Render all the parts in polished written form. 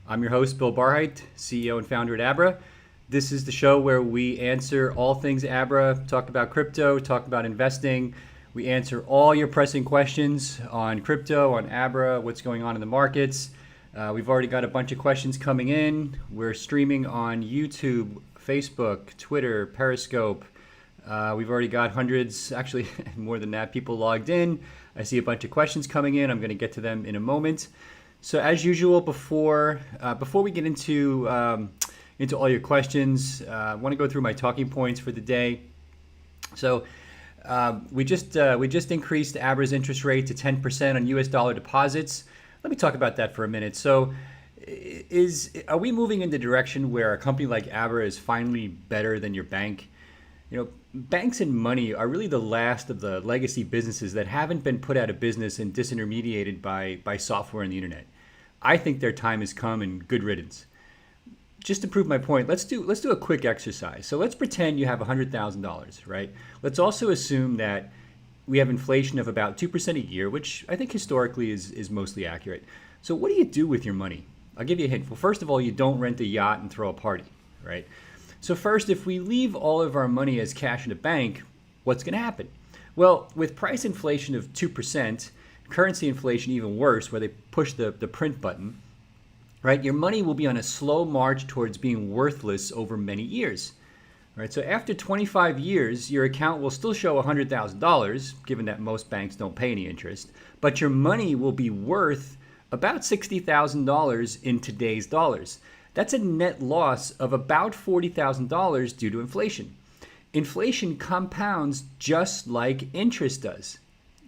I'm your host, Bill Barhydt, CEO and founder at Abra. This is the show where we answer all things Abra, talk about crypto, talk about investing. We answer all your pressing questions on crypto, on Abra, what's going on in the markets. We've already got a bunch of questions coming in. We're streaming on YouTube, Facebook, Twitter, Periscope. We've already got hundreds, actually more than that, people logged in. I see a bunch of questions coming in. I'm going to get to them in a moment. So as usual, before we get into all your questions, I want to go through my talking points for the day. So we just increased Abra's interest rate to 10% on U.S. dollar deposits. Let me talk about that for a minute. So are we moving in the direction where a company like Abra is finally better than your bank? You know, banks and money are really the last of the legacy businesses that haven't been put out of business and disintermediated by software and the internet. I think their time has come, and good riddance. Just to prove my point, let's do a quick exercise. So let's pretend you have $100,000, right? Let's also assume that we have inflation of about 2% a year, which I think historically is mostly accurate. So what do you do with your money? I'll give you a hint. Well, first of all, you don't rent a yacht and throw a party, right? So first, if we leave all of our money as cash in a bank, what's going to happen? Well, with price inflation of 2%, currency inflation even worse, where they push the print button, right? Your money will be on a slow march towards being worthless over many years, right? So after 25 years, your account will still show $100,000, given that most banks don't pay any interest, but your money will be worth about $60,000 in today's dollars. That's a net loss of about $40,000 due to inflation. Inflation compounds just like interest does.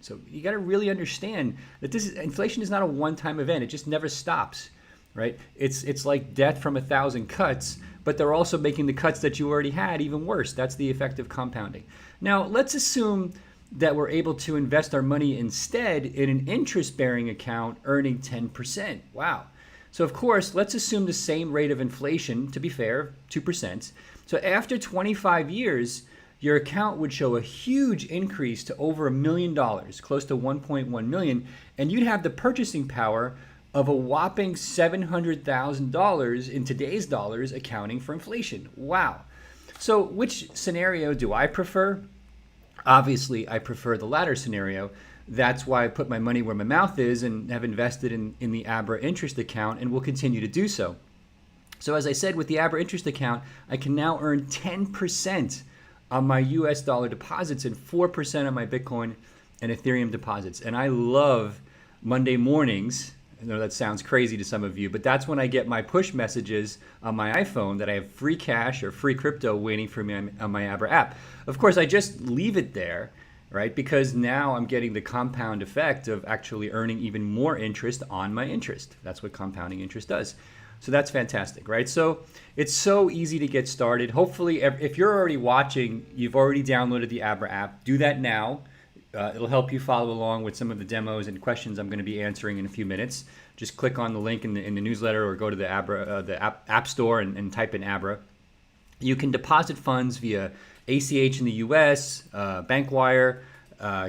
So you got to really understand that inflation is not a one-time event. It just never stops, right? It's like death from 1,000 cuts, but they're also making the cuts that you already had even worse. That's the effect of compounding. Now, let's assume that we're able to invest our money instead in an interest-bearing account earning 10%. Wow. So of course, let's assume the same rate of inflation, to be fair, 2%. So after 25 years, your account would show a huge increase to over $1 million, close to 1.1 million, and you'd have the purchasing power of a whopping $700,000 in today's dollars, accounting for inflation. Wow. So which scenario do I prefer? Obviously, I prefer the latter scenario. That's why I put my money where my mouth is and have invested in the Abra Interest Account and will continue to do so. So as I said, with the Abra Interest Account, I can now earn 10% on my US dollar deposits and 4% on my Bitcoin and Ethereum deposits. And I love Monday mornings. I know that sounds crazy to some of you, but that's when I get my push messages on my iPhone that I have free cash or free crypto waiting for me on my Abra app. Of course, I just leave it there, right? Because now I'm getting the compound effect of actually earning even more interest on my interest. That's what compounding interest does. So that's fantastic, right? So it's so easy to get started. Hopefully, if you're already watching, you've already downloaded the Abra app. Do that now. It'll help you follow along with some of the demos and questions I'm going to be answering in a few minutes. Just click on the link in the newsletter or go to the Abra the app store and type in Abra. You can deposit funds via ACH in the US, Bankwire,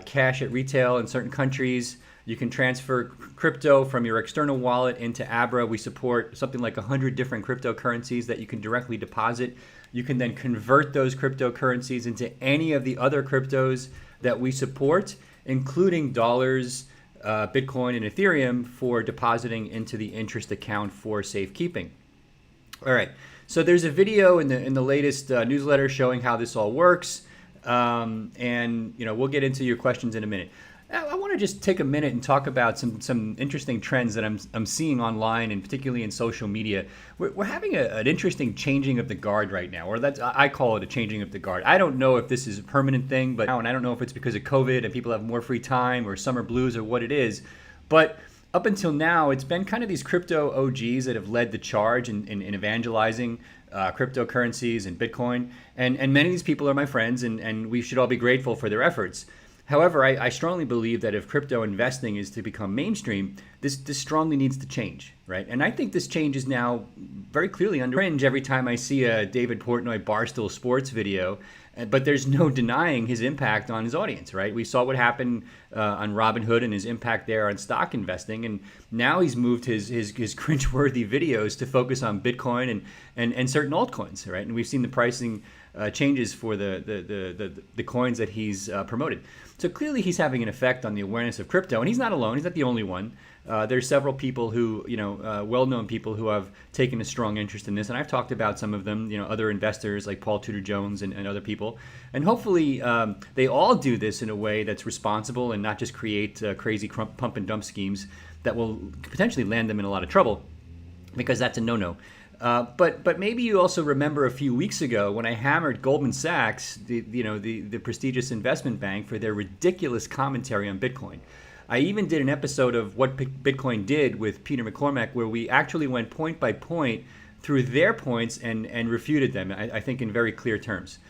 cash at retail in certain countries. You can transfer crypto from your external wallet into Abra. We support something like 100 different cryptocurrencies that you can directly deposit. You can then convert those cryptocurrencies into any of the other cryptos that we support, including dollars, Bitcoin, and Ethereum for depositing into the interest account for safekeeping. All right. So there's a video in the latest newsletter showing how this all works, and we'll get into your questions in a minute. I want to just take a minute and talk about some interesting trends that I'm seeing online and particularly in social media. We're having an interesting changing of the guard right now, or I call it a changing of the guard. I don't know if this is a permanent thing, but I don't know if it's because of COVID and people have more free time or summer blues or what it is. But up until now, it's been kind of these crypto OGs that have led the charge in evangelizing cryptocurrencies and Bitcoin. And many of these people are my friends, and we should all be grateful for their efforts. However, I strongly believe that if crypto investing is to become mainstream, this strongly needs to change, right? And I think this change is now very clearly under cringe every time I see a David Portnoy Barstool Sports video But there's no denying his impact on his audience, right? We saw what happened on Robinhood and his impact there on stock investing, and now he's moved his cringeworthy videos to focus on Bitcoin and certain altcoins, right? And we've seen the pricing changes for the coins that he's promoted. So clearly he's having an effect on the awareness of crypto, and he's not alone. He's not the only one. There's several people who, well-known people who have taken a strong interest in this, and I've talked about some of them, other investors like Paul Tudor Jones and other people. And hopefully they all do this in a way that's responsible and not just create crazy pump and dump schemes that will potentially land them in a lot of trouble, because that's a no-no. But maybe you also remember a few weeks ago when I hammered Goldman Sachs, the prestigious investment bank, for their ridiculous commentary on Bitcoin. I even did an episode of What Bitcoin Did with Peter McCormack, where we actually went point by point through their points and refuted them, I think in very clear terms.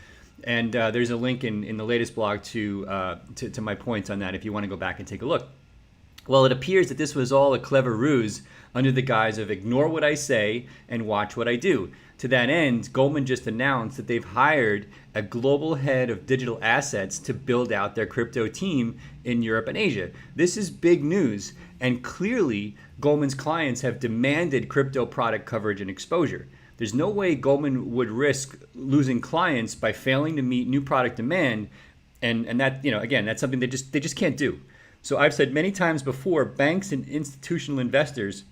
And there's a link in the latest blog to my points on that if you want to go back and take a look. Well, it appears that this was all a clever ruse under the guise of ignore what I say and watch what I do. To that end, Goldman just announced that they've hired a global head of digital assets to build out their crypto team in Europe and Asia. This is big news, and clearly Goldman's clients have demanded crypto product coverage and exposure. There's no way Goldman would risk losing clients by failing to meet new product demand, and that, again, that's something they just can't do. So I've said many times before, banks and institutional investors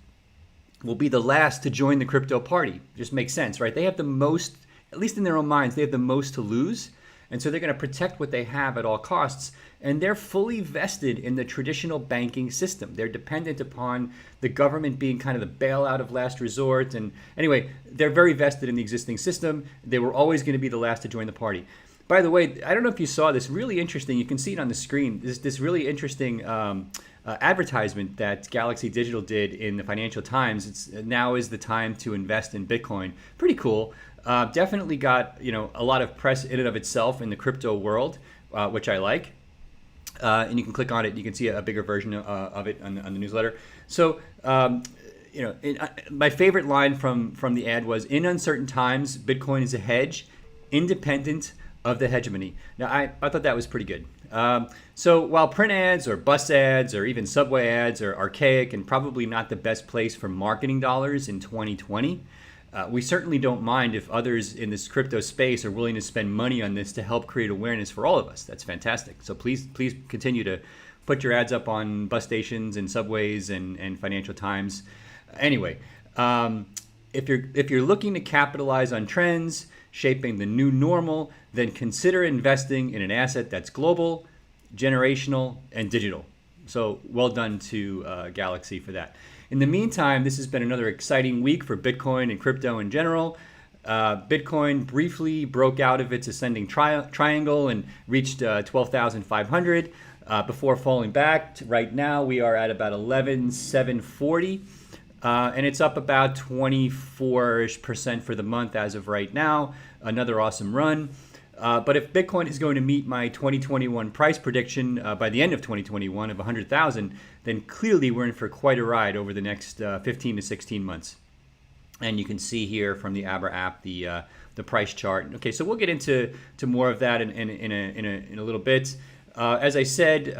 will be the last to join the crypto party. Just makes sense, right? They have the most, at least in their own minds, they have the most to lose. And so they're going to protect what they have at all costs. And they're fully vested in the traditional banking system. They're dependent upon the government being kind of the bailout of last resort. And anyway, they're very vested in the existing system. They were always going to be the last to join the party. By the way, I don't know if you saw this really interesting, you can see it on the screen, this really interesting advertisement that Galaxy Digital did in the Financial Times. It's now is the time to invest in Bitcoin. Pretty cool. Definitely got a lot of press in and of itself in the crypto world, which I like. And you can click on it. You can see a bigger version of it on the newsletter. So, my favorite line from the ad was, "In uncertain times, Bitcoin is a hedge, independent of the hegemony." Now, I thought that was pretty good. So while print ads or bus ads or even subway ads are archaic and probably not the best place for marketing dollars in 2020, we certainly don't mind if others in this crypto space are willing to spend money on this to help create awareness for all of us. That's fantastic. So please continue to put your ads up on bus stations and subways and Financial Times. Anyway, if you're looking to capitalize on trends shaping the new normal, then consider investing in an asset that's global, generational, and digital. So well done to Galaxy for that. In the meantime, this has been another exciting week for Bitcoin and crypto in general. Bitcoin briefly broke out of its ascending triangle and reached 12,500 before falling back. Right now, we are at about 11,740. And it's up about 24% for the month as of right now. Another awesome run. But if Bitcoin is going to meet my 2021 price prediction by the end of 2021 of 100,000, then clearly we're in for quite a ride over the next 15 to 16 months. And you can see here from the Abra app the price chart. Okay, so we'll get into more of that in a little bit. As I said,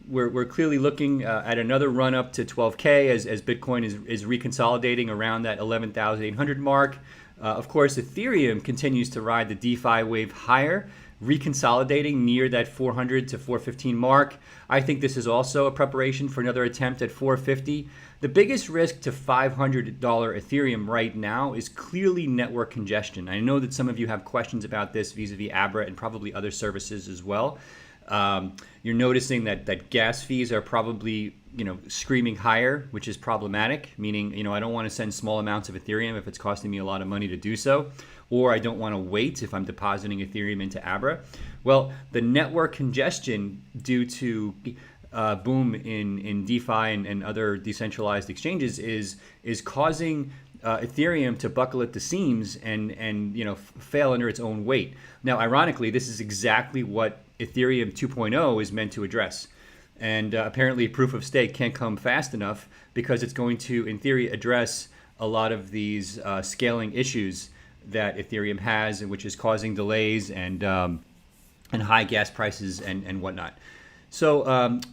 we're clearly looking at another run up to 12K as Bitcoin is reconsolidating around that 11,800 mark. Of course, Ethereum continues to ride the DeFi wave higher, reconsolidating near that 400 to 415 mark. I think this is also a preparation for another attempt at 450. The biggest risk to $500 Ethereum right now is clearly network congestion. I know that some of you have questions about this vis-a-vis Abra and probably other services as well. You're noticing that gas fees are probably screaming higher, which is problematic, meaning I don't want to send small amounts of Ethereum if it's costing me a lot of money to do so, or I don't want to wait if I'm depositing Ethereum into Abra. Well, the network congestion due to boom in DeFi and other decentralized exchanges is causing Ethereum to buckle at the seams and fail under its own weight. Now, ironically, this is exactly what Ethereum 2.0 is meant to address. And apparently proof of stake can't come fast enough because it's going to, in theory, address a lot of these scaling issues that Ethereum has, which is causing delays and high gas prices and whatnot. So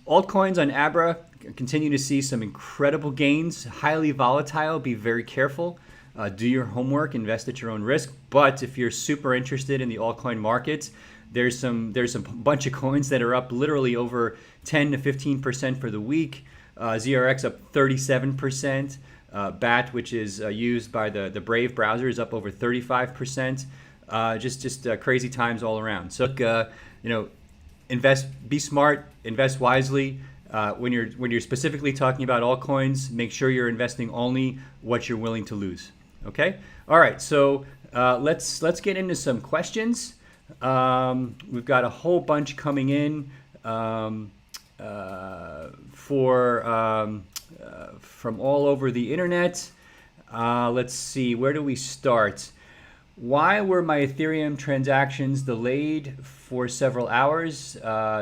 altcoins on Abra continue to see some incredible gains, highly volatile. Be very careful. Do your homework, invest at your own risk. But if you're super interested in the altcoin market, there's a bunch of coins that are up literally over 10 to 15% for the week. ZRX up 37%. BAT, which is used by the Brave browser, is up over 35%. Just crazy times all around. So invest, be smart, invest wisely. When you're specifically talking about altcoins, make sure you're investing only what you're willing to lose. Okay. All right. So let's get into some questions. We've got a whole bunch coming in from all over the internet. Let's see. Where do we start? Why were my Ethereum transactions delayed for several hours?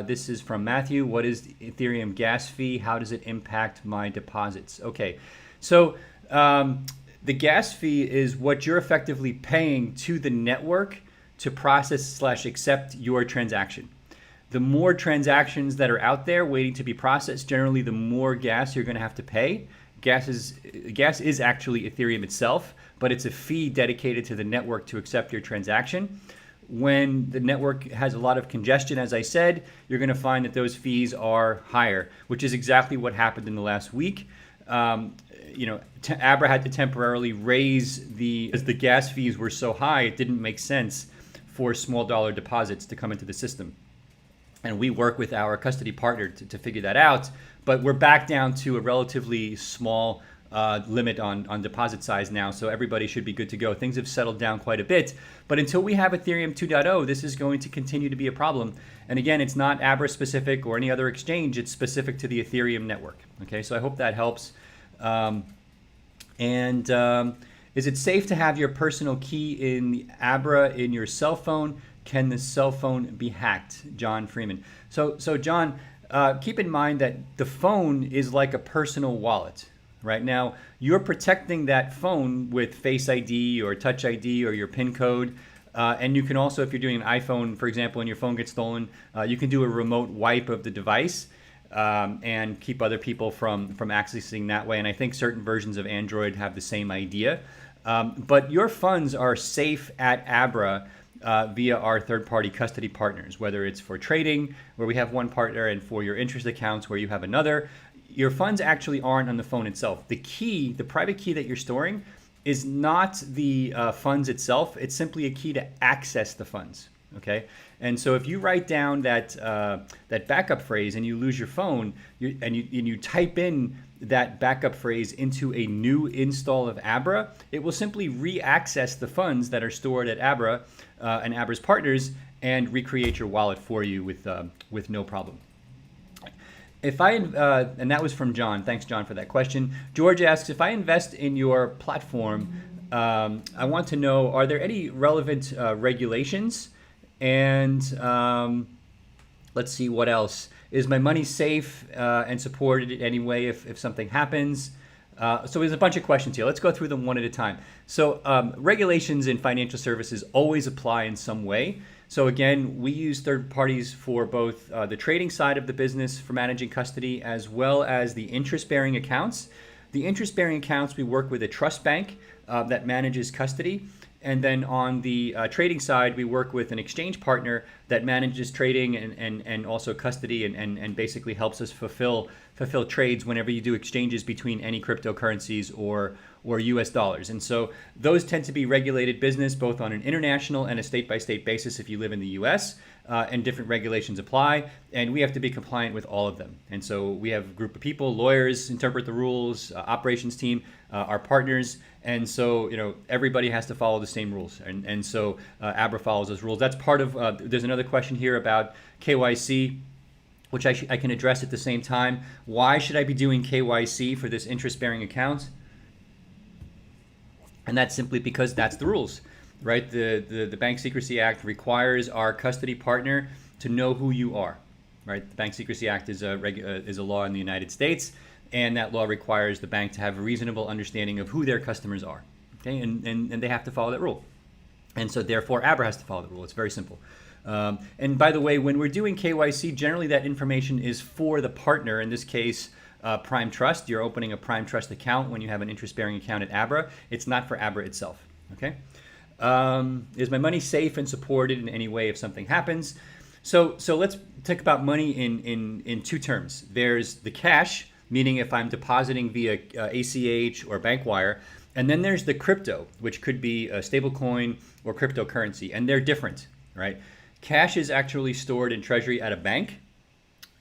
This is from Matthew. What is the Ethereum gas fee? How does it impact my deposits? Okay, so the gas fee is what you're effectively paying to the network to process / accept your transaction. The more transactions that are out there waiting to be processed, generally the more gas you're going to have to pay. Gas is actually Ethereum itself, but it's a fee dedicated to the network to accept your transaction. When the network has a lot of congestion, as I said, you're going to find that those fees are higher, which is exactly what happened in the last week. Abra had to temporarily raise as the gas fees were so high, it didn't make sense for small dollar deposits to come into the system. And we work with our custody partner to figure that out. But we're back down to a relatively small limit on deposit size now. So everybody should be good to go. Things have settled down quite a bit. But until we have Ethereum 2.0, this is going to continue to be a problem. And again, it's not Abra specific or any other exchange. It's specific to the Ethereum network. Okay, so I hope that helps. Is it safe to have your personal key in the Abra in your cell phone? Can the cell phone be hacked? John Freeman. So John, keep in mind that the phone is like a personal wallet. Right now, you're protecting that phone with Face ID or Touch ID or your PIN code. And you can also, if you're doing an iPhone, for example, and your phone gets stolen, you can do a remote wipe of the device and keep other people from accessing that way. And I think certain versions of Android have the same idea. But your funds are safe at Abra via our third-party custody partners, whether it's for trading, where we have one partner, and for your interest accounts, where you have another. Your funds actually aren't on the phone itself. The key, the private key that you're storing, is not the funds itself. It's simply a key to access the funds. Okay, and so if you write down that backup phrase and you lose your phone, and you type in that backup phrase into a new install of Abra, it will simply re-access the funds that are stored at Abra and Abra's partners and recreate your wallet for you with no problem. And that was from John. Thanks, John, for that question. George asks, if I invest in your platform, I want to know, are there any relevant regulations? And let's see, what else? Is my money safe and supported anyway if something happens? So there's a bunch of questions here. Let's go through them one at a time. So regulations in financial services always apply in some way. So again, we use third parties for both the trading side of the business for managing custody, as well as the interest-bearing accounts. The interest-bearing accounts, we work with a trust bank that manages custody. And then on the trading side, we work with an exchange partner that manages trading and also custody and basically helps us fulfill trades whenever you do exchanges between any cryptocurrencies or US dollars. And so those tend to be regulated business both on an international and a state-by-state basis if you live in the US, and different regulations apply, and we have to be compliant with all of them. And so we have a group of people, lawyers interpret the rules, operations team, our partners, and so everybody has to follow the same rules. And so Abra follows those rules. That's part of, there's another question here about KYC, which I can address at the same time. Why should I be doing KYC for this interest-bearing account? And that's simply because that's the rules, right? The Bank Secrecy Act requires our custody partner to know who you are, right? The Bank Secrecy Act is a law in the United States, and that law requires the bank to have a reasonable understanding of who their customers are, okay? And they have to follow that rule. And so therefore Abra has to follow the rule. It's very simple. And by the way, when we're doing KYC, generally that information is for the partner. In this case, Prime Trust. You're opening a Prime Trust account when you have an interest-bearing account at Abra. It's not for Abra itself. Okay. Is my money safe and supported in any way if something happens? So let's talk about money in two terms. There's the cash, meaning if I'm depositing via ACH or bank wire, and then there's the crypto, which could be a stablecoin or cryptocurrency, and they're different, right? Cash is actually stored in treasury at a bank,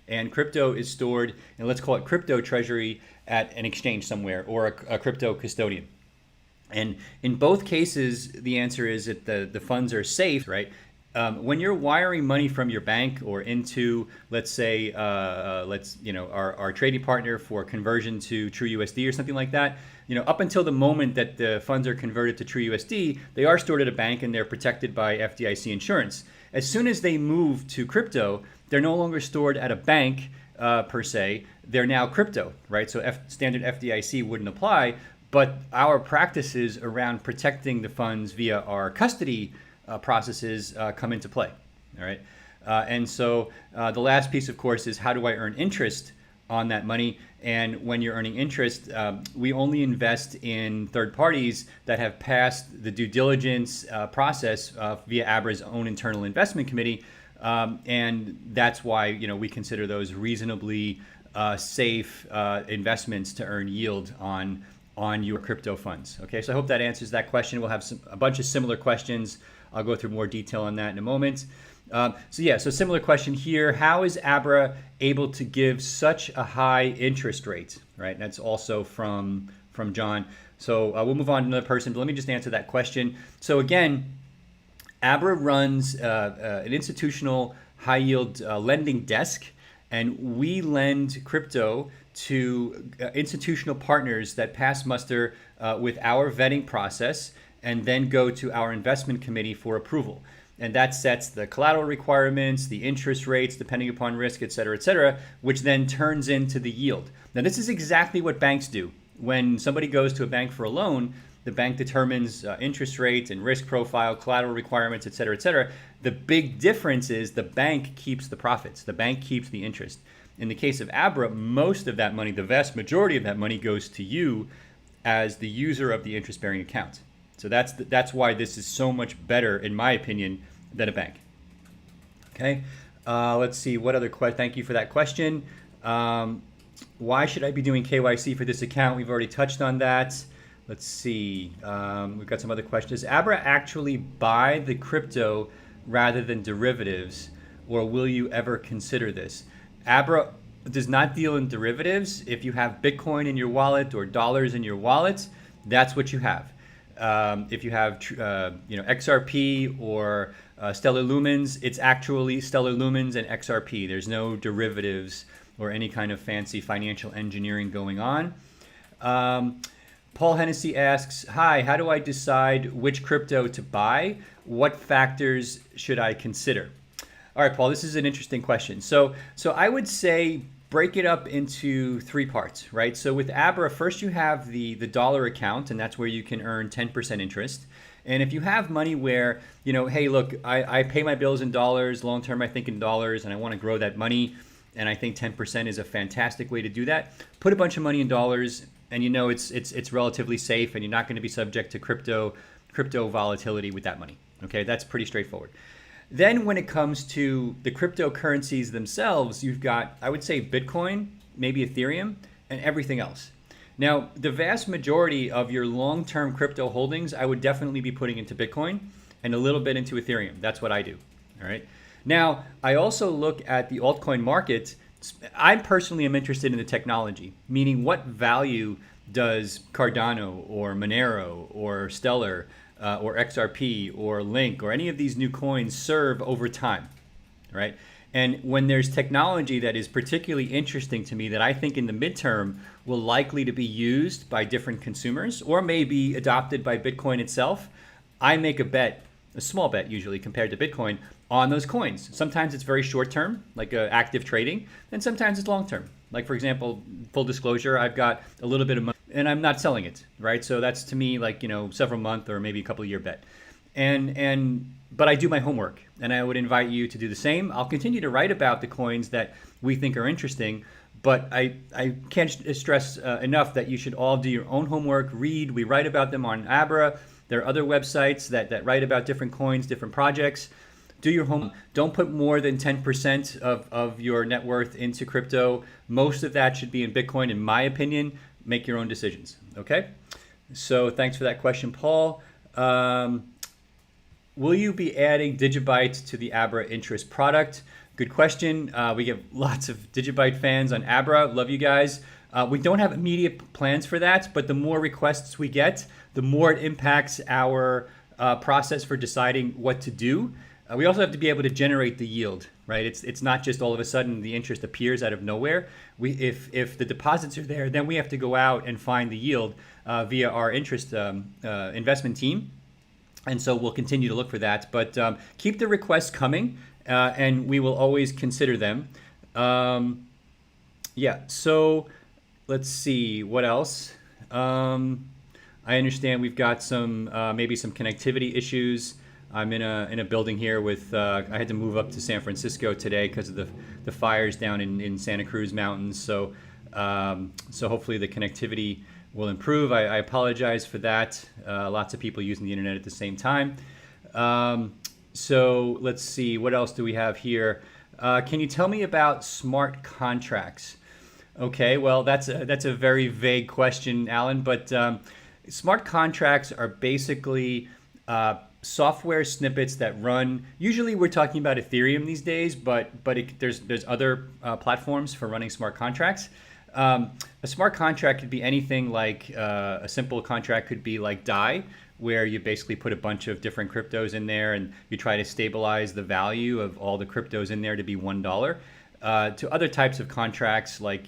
and crypto is stored, and let's call it crypto treasury at an exchange somewhere or a crypto custodian. And in both cases, the answer is that the funds are safe, right? When you're wiring money from your bank or into, let's say, our trading partner for conversion to True USD or something like that, up until the moment that the funds are converted to True USD, they are stored at a bank and they're protected by FDIC insurance. As soon as they move to crypto, they're no longer stored at a bank per se. They're now crypto, right? So standard FDIC wouldn't apply, but our practices around protecting the funds via our custody processes come into play, all right? And so the last piece, of course, is how do I earn interest on that money? And when you're earning interest, we only invest in third parties that have passed the due diligence process via Abra's own internal investment committee. And that's why we consider those reasonably safe investments to earn yield on your crypto funds. Okay, so I hope that answers that question. We'll have a bunch of similar questions. I'll go through more detail on that in a moment. So similar question here. How is Abra able to give such a high interest rate? Right, and that's also from John. So we'll move on to another person, but let me just answer that question. So again, Abra runs an institutional high yield lending desk, and we lend crypto to institutional partners that pass muster with our vetting process and then go to our investment committee for approval. And that sets the collateral requirements, the interest rates, depending upon risk, et cetera, which then turns into the yield. Now, this is exactly what banks do. When somebody goes to a bank for a loan, the bank determines interest rates and risk profile, collateral requirements, et cetera, et cetera. The big difference is the bank keeps the profits. The bank keeps the interest. In the case of Abra, most of that money, the vast majority of that money goes to you as the user of the interest-bearing account. So that's why this is so much better, in my opinion, than a bank. Okay, let's see what other question. Thank you for that question. Why should I be doing KYC for this account? We've already touched on that. Let's see. We've got some other questions. Does Abra actually buy the crypto rather than derivatives, or will you ever consider this? Abra does not deal in derivatives. If you have Bitcoin in your wallet or dollars in your wallet, that's what you have. If you have XRP or Stellar Lumens, it's actually Stellar Lumens and XRP. There's no derivatives or any kind of fancy financial engineering going on. Paul Hennessy asks, hi, how do I decide which crypto to buy? What factors should I consider? All right, Paul, this is an interesting question. So I would say break it up into three parts, right? So with Abra, first you have the dollar account, and that's where you can earn 10% interest. And if you have money where, hey, look, I pay my bills in dollars, long term I think in dollars, and I want to grow that money, and I think 10% is a fantastic way to do that, put a bunch of money in dollars, and it's relatively safe, and you're not going to be subject to crypto volatility with that money. Okay, that's pretty straightforward. Then when it comes to the cryptocurrencies themselves, you've got, I would say, Bitcoin, maybe Ethereum, and everything else. Now, the vast majority of your long-term crypto holdings, I would definitely be putting into Bitcoin and a little bit into Ethereum. That's what I do, all right? Now, I also look at the altcoin market. I personally am interested in the technology, meaning what value does Cardano or Monero or Stellar or XRP or Link or any of these new coins serve over time, right? And when there's technology that is particularly interesting to me that I think in the midterm will likely to be used by different consumers or may be adopted by Bitcoin itself, I make a bet, a small bet usually compared to Bitcoin, on those coins. Sometimes it's very short term, like active trading, and sometimes it's long term. Like for example, full disclosure, I've got a little bit of money and I'm not selling it, right? So that's to me like, several month or maybe a couple year bet. But I do my homework, and I would invite you to do the same. I'll continue to write about the coins that we think are interesting, but I can't stress enough that you should all do your own homework, read. We write about them on Abra. There are other websites that write about different coins, different projects. Do your homework. Don't put more than 10% of your net worth into crypto. Most of that should be in Bitcoin, in my opinion. Make your own decisions, okay? So thanks for that question, Paul. Will you be adding Digibyte to the Abra Interest product? Good question. We get lots of Digibyte fans on Abra. Love you guys. We don't have immediate plans for that, but the more requests we get, the more it impacts our process for deciding what to do. We also have to be able to generate the yield, right? It's not just all of a sudden the interest appears out of nowhere. If the deposits are there, then we have to go out and find the yield via our interest investment team. And so we'll continue to look for that. But keep the requests coming, and we will always consider them. Yeah, so let's see, what else? I understand we've got some maybe some connectivity issues. I'm in a building here with, I had to move up to San Francisco today because of the fires down in Santa Cruz Mountains. So hopefully the connectivity will improve. I apologize for that. Lots of people using the internet at the same time. So let's see, what else do we have here? Can you tell me about smart contracts? Okay, well, that's a very vague question, Alan, but smart contracts are basically software snippets that run. Usually we're talking about Ethereum these days, but there's other platforms for running smart contracts. A smart contract could be anything like a simple contract could be like DAI, where you basically put a bunch of different cryptos in there and you try to stabilize the value of all the cryptos in there to be $1. To other types of contracts like,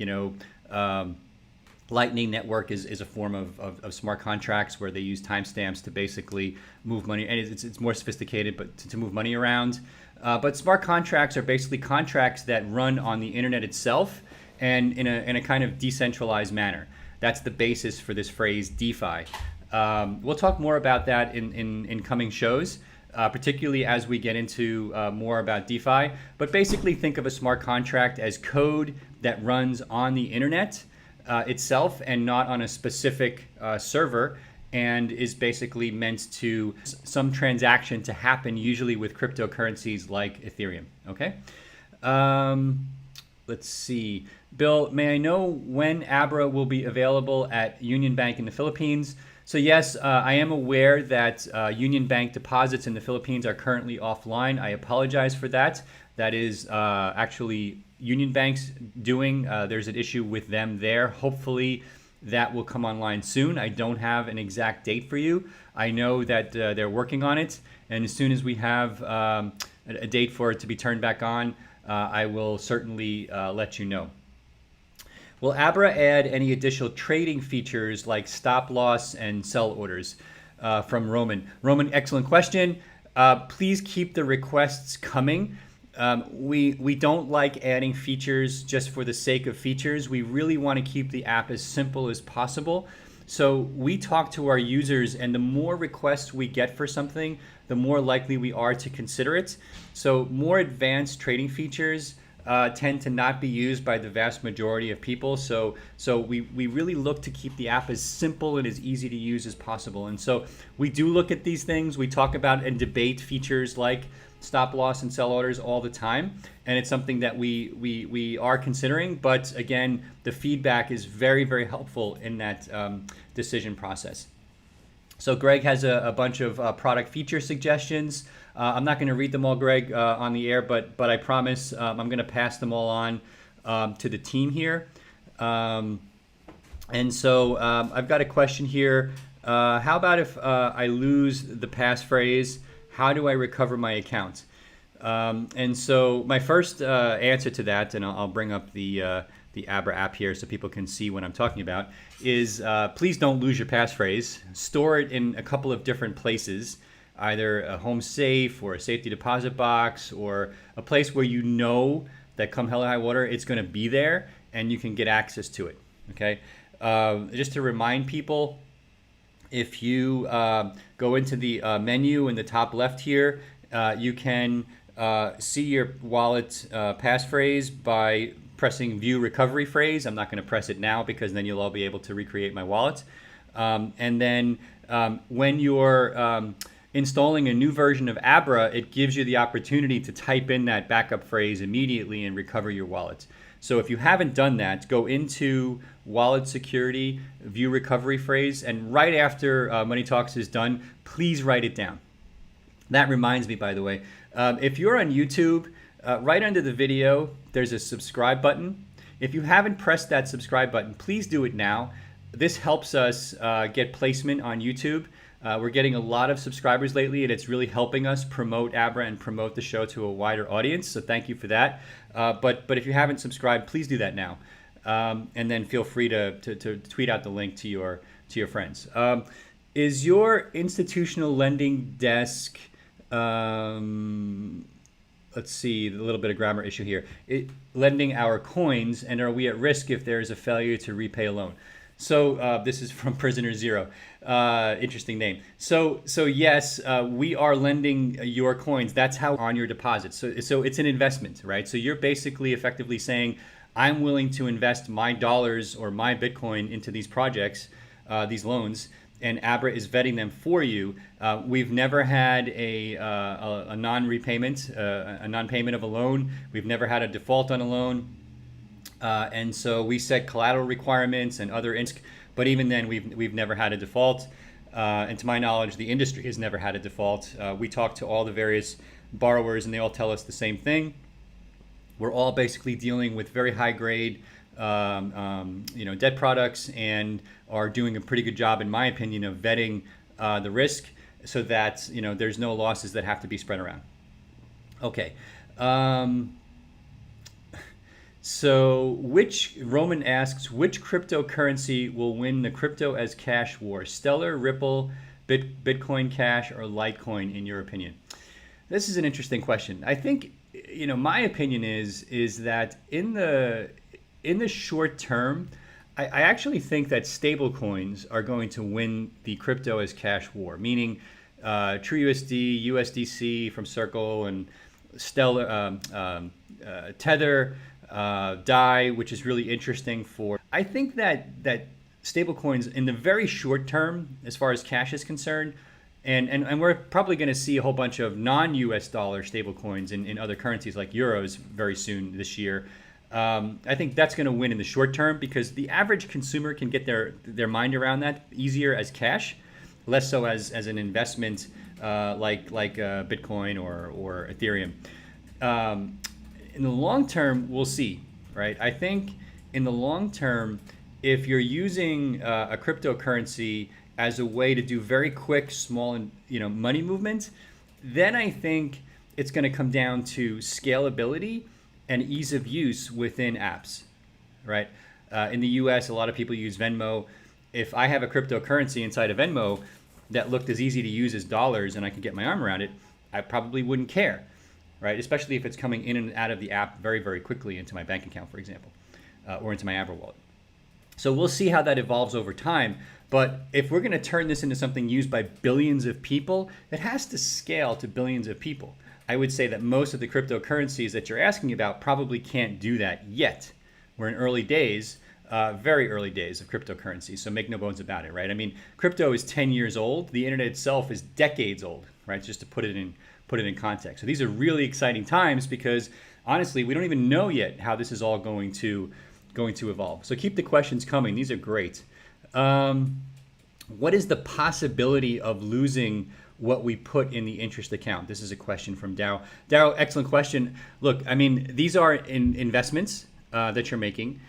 Lightning Network is a form of smart contracts where they use timestamps to basically move money, and it's more sophisticated, but to move money around. But smart contracts are basically contracts that run on the internet itself and in a kind of decentralized manner. That's the basis for this phrase DeFi. We'll talk more about that in coming shows, particularly as we get into more about DeFi. But basically think of a smart contract as code that runs on the internet itself and not on a specific server, and is basically meant to some transaction to happen, usually with cryptocurrencies like Ethereum. Okay. Let's see. Bill, may I know when Abra will be available at Union Bank in the Philippines? So yes, I am aware that Union Bank deposits in the Philippines are currently offline. I apologize for that. That is actually Union Bank's doing. There's an issue with them there. Hopefully that will come online soon. I don't have an exact date for you. I know that they're working on it, and as soon as we have a date for it to be turned back on, I will certainly let you know. Will Abra add any additional trading features like stop loss and sell orders? From Roman. Roman, excellent question. Please keep the requests coming. We don't like adding features just for the sake of features. We really want to keep the app as simple as possible. So we talk to our users, and the more requests we get for something, the more likely we are to consider it. So more advanced trading features tend to not be used by the vast majority of people. So we really look to keep the app as simple and as easy to use as possible. And so we do look at these things. We talk about and debate features like stop loss and sell orders all the time. And it's something that we are considering. But again, the feedback is very, very helpful in that decision process. So Greg has a bunch of product feature suggestions. I'm not going to read them all, Greg, on the air, but I promise I'm going to pass them all on to the team here. And so I've got a question here. How about if I lose the passphrase? How do I recover my account? And so my first answer to that, and I'll bring up the Abra app here so people can see what I'm talking about, is please don't lose your passphrase. Store it in a couple of different places, either a home safe or a safety deposit box or a place where you know that come hell or high water, it's going to be there and you can get access to it. Okay. Just to remind people, If you go into the menu in the top left here, you can see your wallet passphrase by pressing View Recovery Phrase. I'm not going to press it now because then you'll all be able to recreate my wallet. And then when you're installing a new version of Abra, it gives you the opportunity to type in that backup phrase immediately and recover your wallet. So if you haven't done that, go into Wallet Security, View Recovery Phrase, and right after Money Talks is done, please write it down. That reminds me, by the way, if you're on YouTube, right under the video, there's a subscribe button. If you haven't pressed that subscribe button, please do it now. This helps us get placement on YouTube. We're getting a lot of subscribers lately, and it's really helping us promote Abra and promote the show to a wider audience. So thank you for that. But if you haven't subscribed, please do that now, and then feel free to tweet out the link to your friends. Is your institutional lending desk? Let's see, a little bit of grammar issue here. Lending our coins, and are we at risk if there is a failure to repay a loan? So this is from Prisoner Zero. Interesting name. So yes, we are lending your coins. That's how on your deposits. So it's an investment, right? So you're basically effectively saying, I'm willing to invest my dollars or my Bitcoin into these projects, these loans, and Abra is vetting them for you. We've never had a non-repayment, a non-payment of a loan. We've never had a default on a loan. And so we set collateral requirements and other, but even then we've never had a default. And to my knowledge, the industry has never had a default. We talk to all the various borrowers and they all tell us the same thing. We're all basically dealing with very high grade, debt products, and are doing a pretty good job, in my opinion, of vetting the risk so that there's no losses that have to be spread around. Okay. So Roman asks, which cryptocurrency will win the crypto as cash war? Stellar, Ripple, Bitcoin Cash, or Litecoin, in your opinion? This is an interesting question. I think, my opinion is that in the short term, I actually think that stablecoins are going to win the crypto as cash war, meaning TrueUSD, USDC from Circle, and Stellar, Tether, DAI, which is really interesting for. I think that stablecoins in the very short term, as far as cash is concerned, and we're probably going to see a whole bunch of non-US dollar stablecoins in other currencies like euros very soon this year. I think that's going to win in the short term because the average consumer can get their mind around that easier as cash, less so as an investment like Bitcoin or Ethereum. In the long term, we'll see, right? I think in the long term, if you're using a cryptocurrency as a way to do very quick, small, money movement, then I think it's going to come down to scalability and ease of use within apps, right? In the US, a lot of people use Venmo. If I have a cryptocurrency inside of Venmo that looked as easy to use as dollars and I could get my arm around it, I probably wouldn't care, right? Especially if it's coming in and out of the app very, very quickly into my bank account, for example, or into my Abra wallet. So we'll see how that evolves over time. But if we're going to turn this into something used by billions of people, it has to scale to billions of people. I would say that most of the cryptocurrencies that you're asking about probably can't do that yet. We're in early days, very early days of cryptocurrency, so make no bones about it, right? I mean, crypto is 10 years old. The internet itself is decades old, right? Just to put it in context. So these are really exciting times because honestly, we don't even know yet how this is all going to evolve. So keep the questions coming. These are great. What is the possibility of losing what we put in the interest account? This is a question from Darryl. Darryl, excellent question. Look, I mean, these are investments that you're making.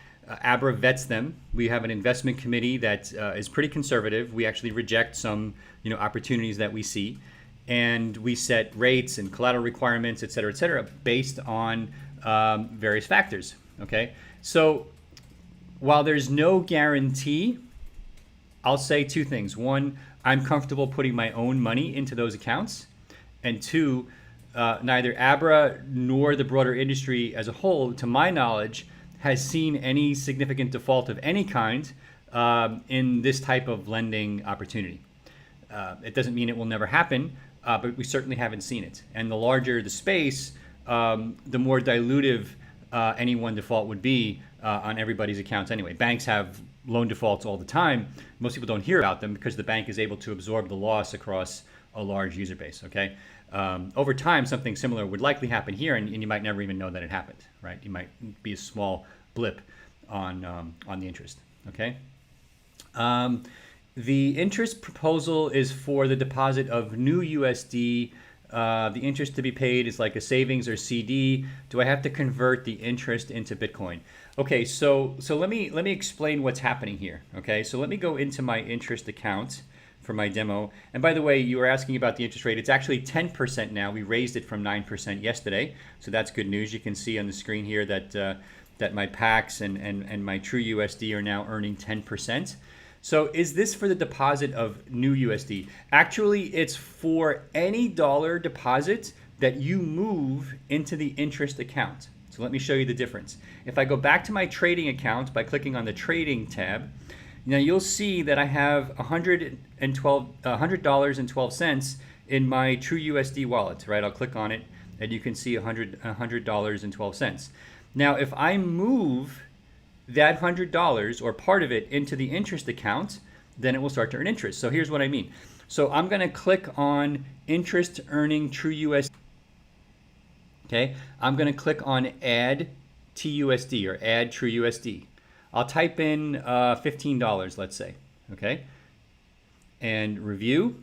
Abra vets them. We have an investment committee that is pretty conservative. We actually reject some, opportunities that we see, and we set rates and collateral requirements, et cetera, based on various factors. Okay, so while there's no guarantee, I'll say two things. One, I'm comfortable putting my own money into those accounts. And two, neither Abra nor the broader industry as a whole, to my knowledge, has seen any significant default of any kind in this type of lending opportunity. It doesn't mean it will never happen, but we certainly haven't seen it. And the larger the space, the more dilutive any one default would be on everybody's accounts anyway. Banks have loan defaults all the time. Most people don't hear about them because the bank is able to absorb the loss across a large user base, okay? Over time, something similar would likely happen here, and you might never even know that it happened, right? You might be a small blip on the interest, okay? The interest proposal is for the deposit of new USD. The interest to be paid is like a savings or CD. Do I have to convert the interest into Bitcoin? Okay, so let me explain what's happening here. Okay, so let me go into my interest account for my demo. And by the way, you were asking about the interest rate. It's actually 10% now. We raised it from 9% yesterday, so that's good news. You can see on the screen here that that my PAX and my True USD are now earning 10%. So is this for the deposit of new USD? Actually, it's for any dollar deposit that you move into the interest account. So let me show you the difference. If I go back to my trading account by clicking on the trading tab, now you'll see that I have $100.12 in my True USD wallet, right? I'll click on it and you can see $100.12. Now, if I move that $100 or part of it into the interest account, then it will start to earn interest. So here's what I mean. So I'm going to click on interest earning True USD. Okay, I'm going to click on add TUSD or add True USD. I'll type in $15, let's say. Okay, and review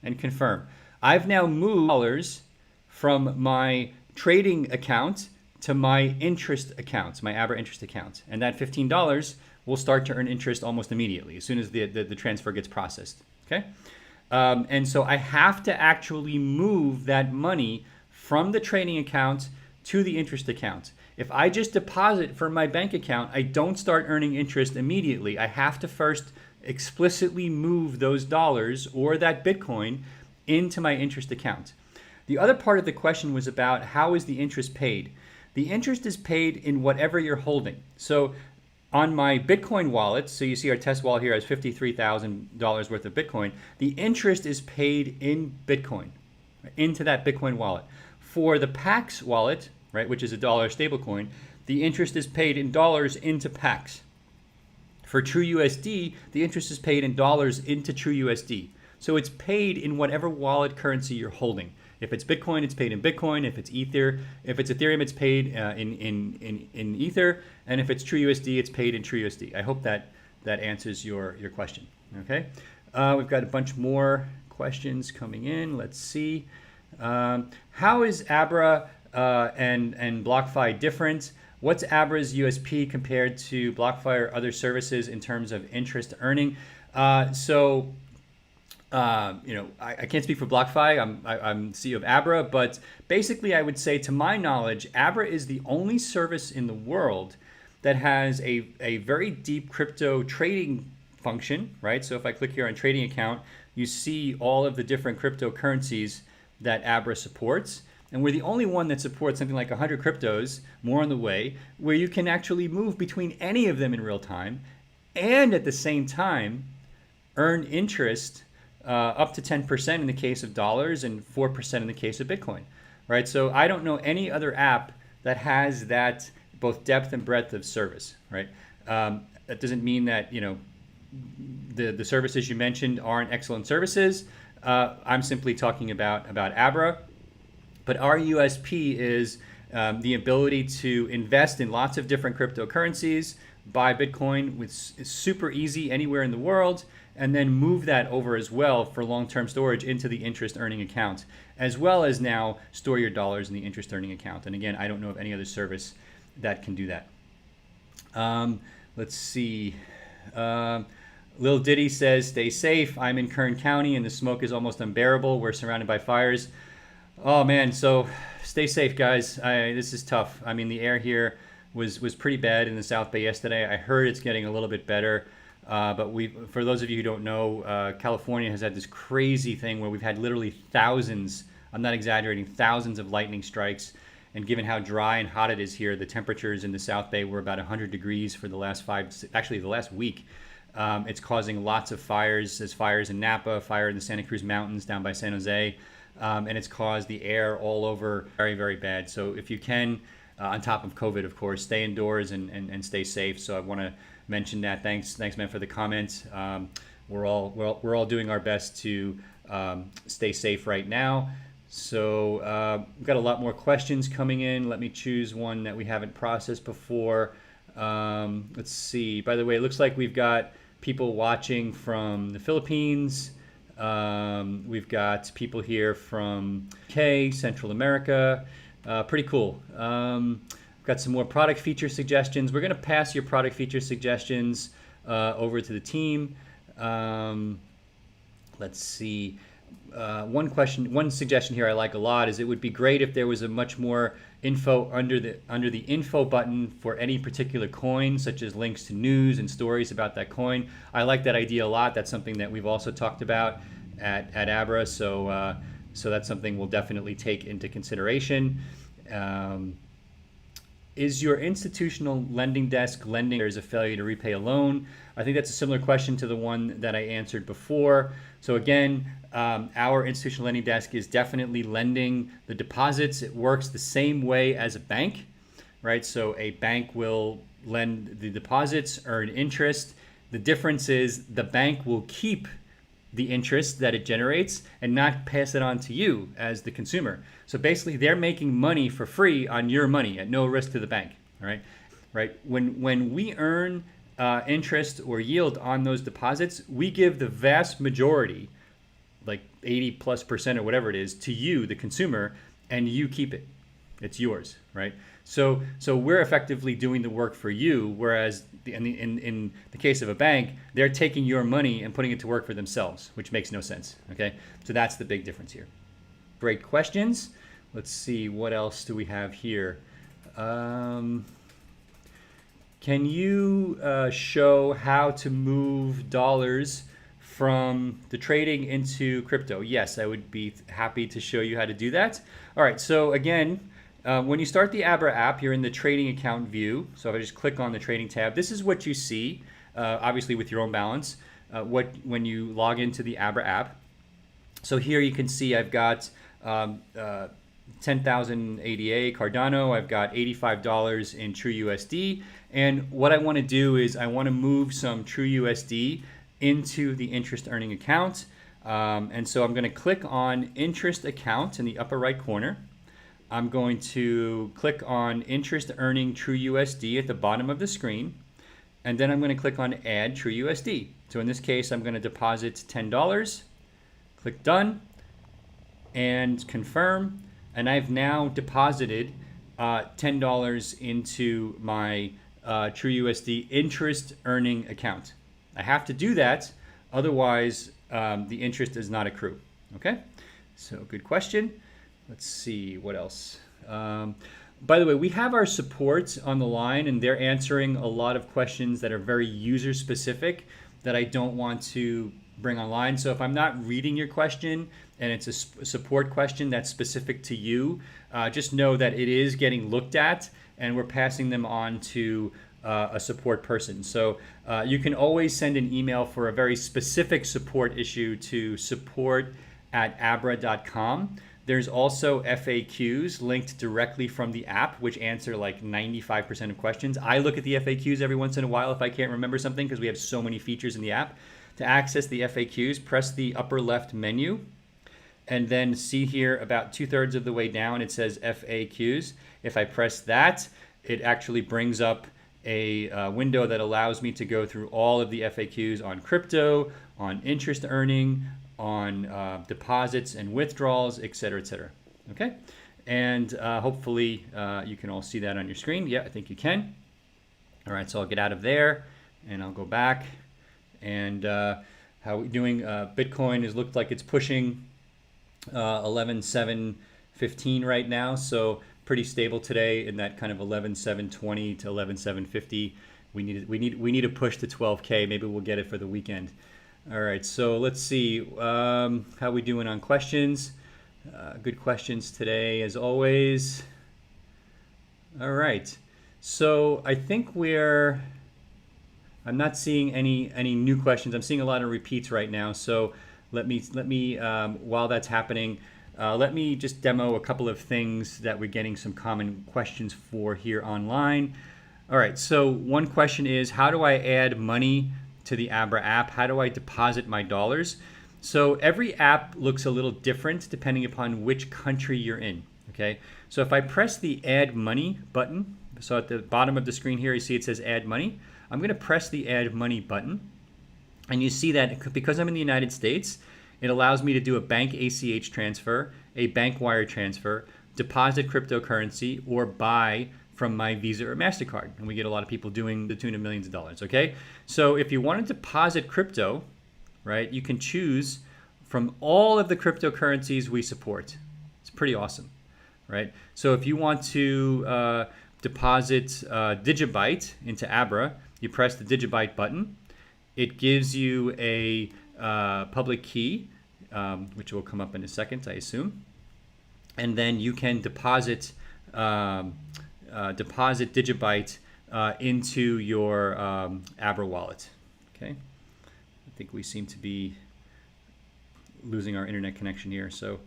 and confirm. I've now moved dollars from my trading account to my interest accounts, my Abra Interest account. And that $15 will start to earn interest almost immediately as soon as the transfer gets processed, okay? And so I have to actually move that money from the trading account to the interest account. If I just deposit from my bank account, I don't start earning interest immediately. I have to first explicitly move those dollars or that Bitcoin into my interest account. The other part of the question was about how is the interest paid? The interest is paid in whatever you're holding. So on my Bitcoin wallet, so you see our test wallet here has $53,000 worth of Bitcoin, the interest is paid in Bitcoin, into that Bitcoin wallet. For the PAX wallet, right, which is a dollar stablecoin, the interest is paid in dollars into PAX. For True USD, the interest is paid in dollars into True USD. So it's paid in whatever wallet currency you're holding. If it's Bitcoin, it's paid in Bitcoin. If it's Ethereum, it's paid in Ether. And if it's True USD, it's paid in True USD. I hope that answers your question. Okay, we've got a bunch more questions coming in. Let's see. How is Abra and BlockFi different? What's Abra's USP compared to BlockFi or other services in terms of interest earning? I can't speak for BlockFi. I'm CEO of Abra, but basically I would say, to my knowledge, Abra is the only service in the world that has a very deep crypto trading function, right? So if I click here on trading account, you see all of the different cryptocurrencies that Abra supports. And we're the only one that supports something like 100 cryptos, more on the way, where you can actually move between any of them in real time and at the same time earn interest up to 10% in the case of dollars and 4% in the case of Bitcoin, right? So I don't know any other app that has that both depth and breadth of service, right? That doesn't mean that, the services you mentioned aren't excellent services. I'm simply talking about Abra. But our USP is the ability to invest in lots of different cryptocurrencies, buy Bitcoin, it's super easy anywhere in the world, and then move that over as well for long-term storage into the interest earning account, as well as now store your dollars in the interest earning account. And again, I don't know of any other service that can do that. Let's see. Lil Diddy says, stay safe. I'm in Kern County and the smoke is almost unbearable. We're surrounded by fires. Oh man, so stay safe, guys. This is tough. I mean, the air here was pretty bad in the South Bay yesterday. I heard it's getting a little bit better. But for those of you who don't know, California has had this crazy thing where we've had literally thousands, I'm not exaggerating, thousands of lightning strikes. And given how dry and hot it is here, the temperatures in the South Bay were about 100 degrees for the last the last week. It's causing lots of fires. There's fires in Napa, fire in the Santa Cruz Mountains down by San Jose, and it's caused the air all over very, very bad. So if you can, on top of COVID, of course, stay indoors and stay safe. So I want to mention that. Thanks, man, for the comment. We're all doing our best to stay safe right now. So we've got a lot more questions coming in. Let me choose one that we haven't processed before. Let's see. By the way, it looks like we've got people watching from the Philippines. We've got people here from UK, Central America. Pretty cool. We've got some more product feature suggestions. We're going to pass your product feature suggestions over to the team. Let's see. One suggestion here I like a lot is it would be great if there was a much more info under the info button for any particular coin, such as links to news and stories about that coin. I like that idea a lot. That's something that we've also talked about at Abra. So that's something we'll definitely take into consideration. Is your institutional lending desk lending or is a failure to repay a loan? I think that's a similar question to the one that I answered before. So again, our institutional lending desk is definitely lending the deposits. It works the same way as a bank, right? So a bank will lend the deposits, earn interest. The difference is the bank will keep the interest that it generates and not pass it on to you as the consumer. So basically they're making money for free on your money at no risk to the bank, all right? Right? When we earn interest or yield on those deposits, we give the vast majority, like 80+% or whatever it is, to you, the consumer, and you keep it. It's yours, right? So we're effectively doing the work for you, whereas in the case of a bank, they're taking your money and putting it to work for themselves, which makes no sense, okay? So that's the big difference here. Great questions. Let's see, what else do we have here? Can you show how to move dollars from the trading into crypto? Yes, I would be happy to show you how to do that. All right, so again, when you start the Abra app, you're in the trading account view. So if I just click on the trading tab, this is what you see, obviously with your own balance, when you log into the Abra app. So here you can see I've got 10,000 ADA Cardano. I've got $85 in True USD. And what I want to do is I want to move some True USD into the interest earning account. And so I'm going to click on interest account in the upper right corner. I'm going to click on interest earning True USD at the bottom of the screen. And then I'm going to click on add True USD. So in this case, I'm going to deposit $10. Click done and confirm. And I've now deposited $10 into my True USD interest earning account. I have to do that, otherwise the interest does not accrue. Okay, so good question. Let's see what else. By the way, we have our support on the line, and they're answering a lot of questions that are very user specific that I don't want to bring online. So if I'm not reading your question and it's a support question that's specific to you, just know that it is getting looked at and we're passing them on to a support person. So you can always send an email for a very specific support issue to support@abra.com. There's also FAQs linked directly from the app, which answer like 95% of questions. I look at the FAQs every once in a while if I can't remember something, because we have so many features in the app. To access the FAQs, press the upper left menu, and then see here about 2/3 of the way down, it says FAQs. If I press that, it actually brings up a window that allows me to go through all of the FAQs on crypto, on interest earning, on deposits and withdrawals, et cetera, et cetera. Okay, and hopefully you can all see that on your screen. Yeah, I think you can. All right, so I'll get out of there and I'll go back. And how are we doing? Bitcoin has looked like it's pushing 11,715 right now, so pretty stable today in that kind of 11,720 to 11,750. We need a push to 12K. Maybe we'll get it for the weekend. All right, so let's see how we doing on questions. Good questions today, as always. All right, so I think we're I'm not seeing any new questions. I'm seeing a lot of repeats right now. So let me while that's happening, let me just demo a couple of things that we're getting some common questions for here online. All right, so one question is, how do I add money to the Abra app? How do I deposit my dollars? So every app looks a little different depending upon which country you're in, okay? So if I press the Add Money button, so at the bottom of the screen here, you see it says Add Money. I'm gonna press the Add Money button, and you see that because I'm in the United States, it allows me to do a bank ACH transfer, a bank wire transfer, deposit cryptocurrency, or buy from my Visa or MasterCard. And we get a lot of people doing the tune of millions of dollars, okay? So if you want to deposit crypto, right, you can choose from all of the cryptocurrencies we support. It's pretty awesome, right? So if you want to deposit Digibyte into Abra, you press the Digibyte button. It gives you a public key, which will come up in a second, I assume. And then you can deposit Digibyte into your Abra wallet. Okay, I think we seem to be losing our internet connection here, so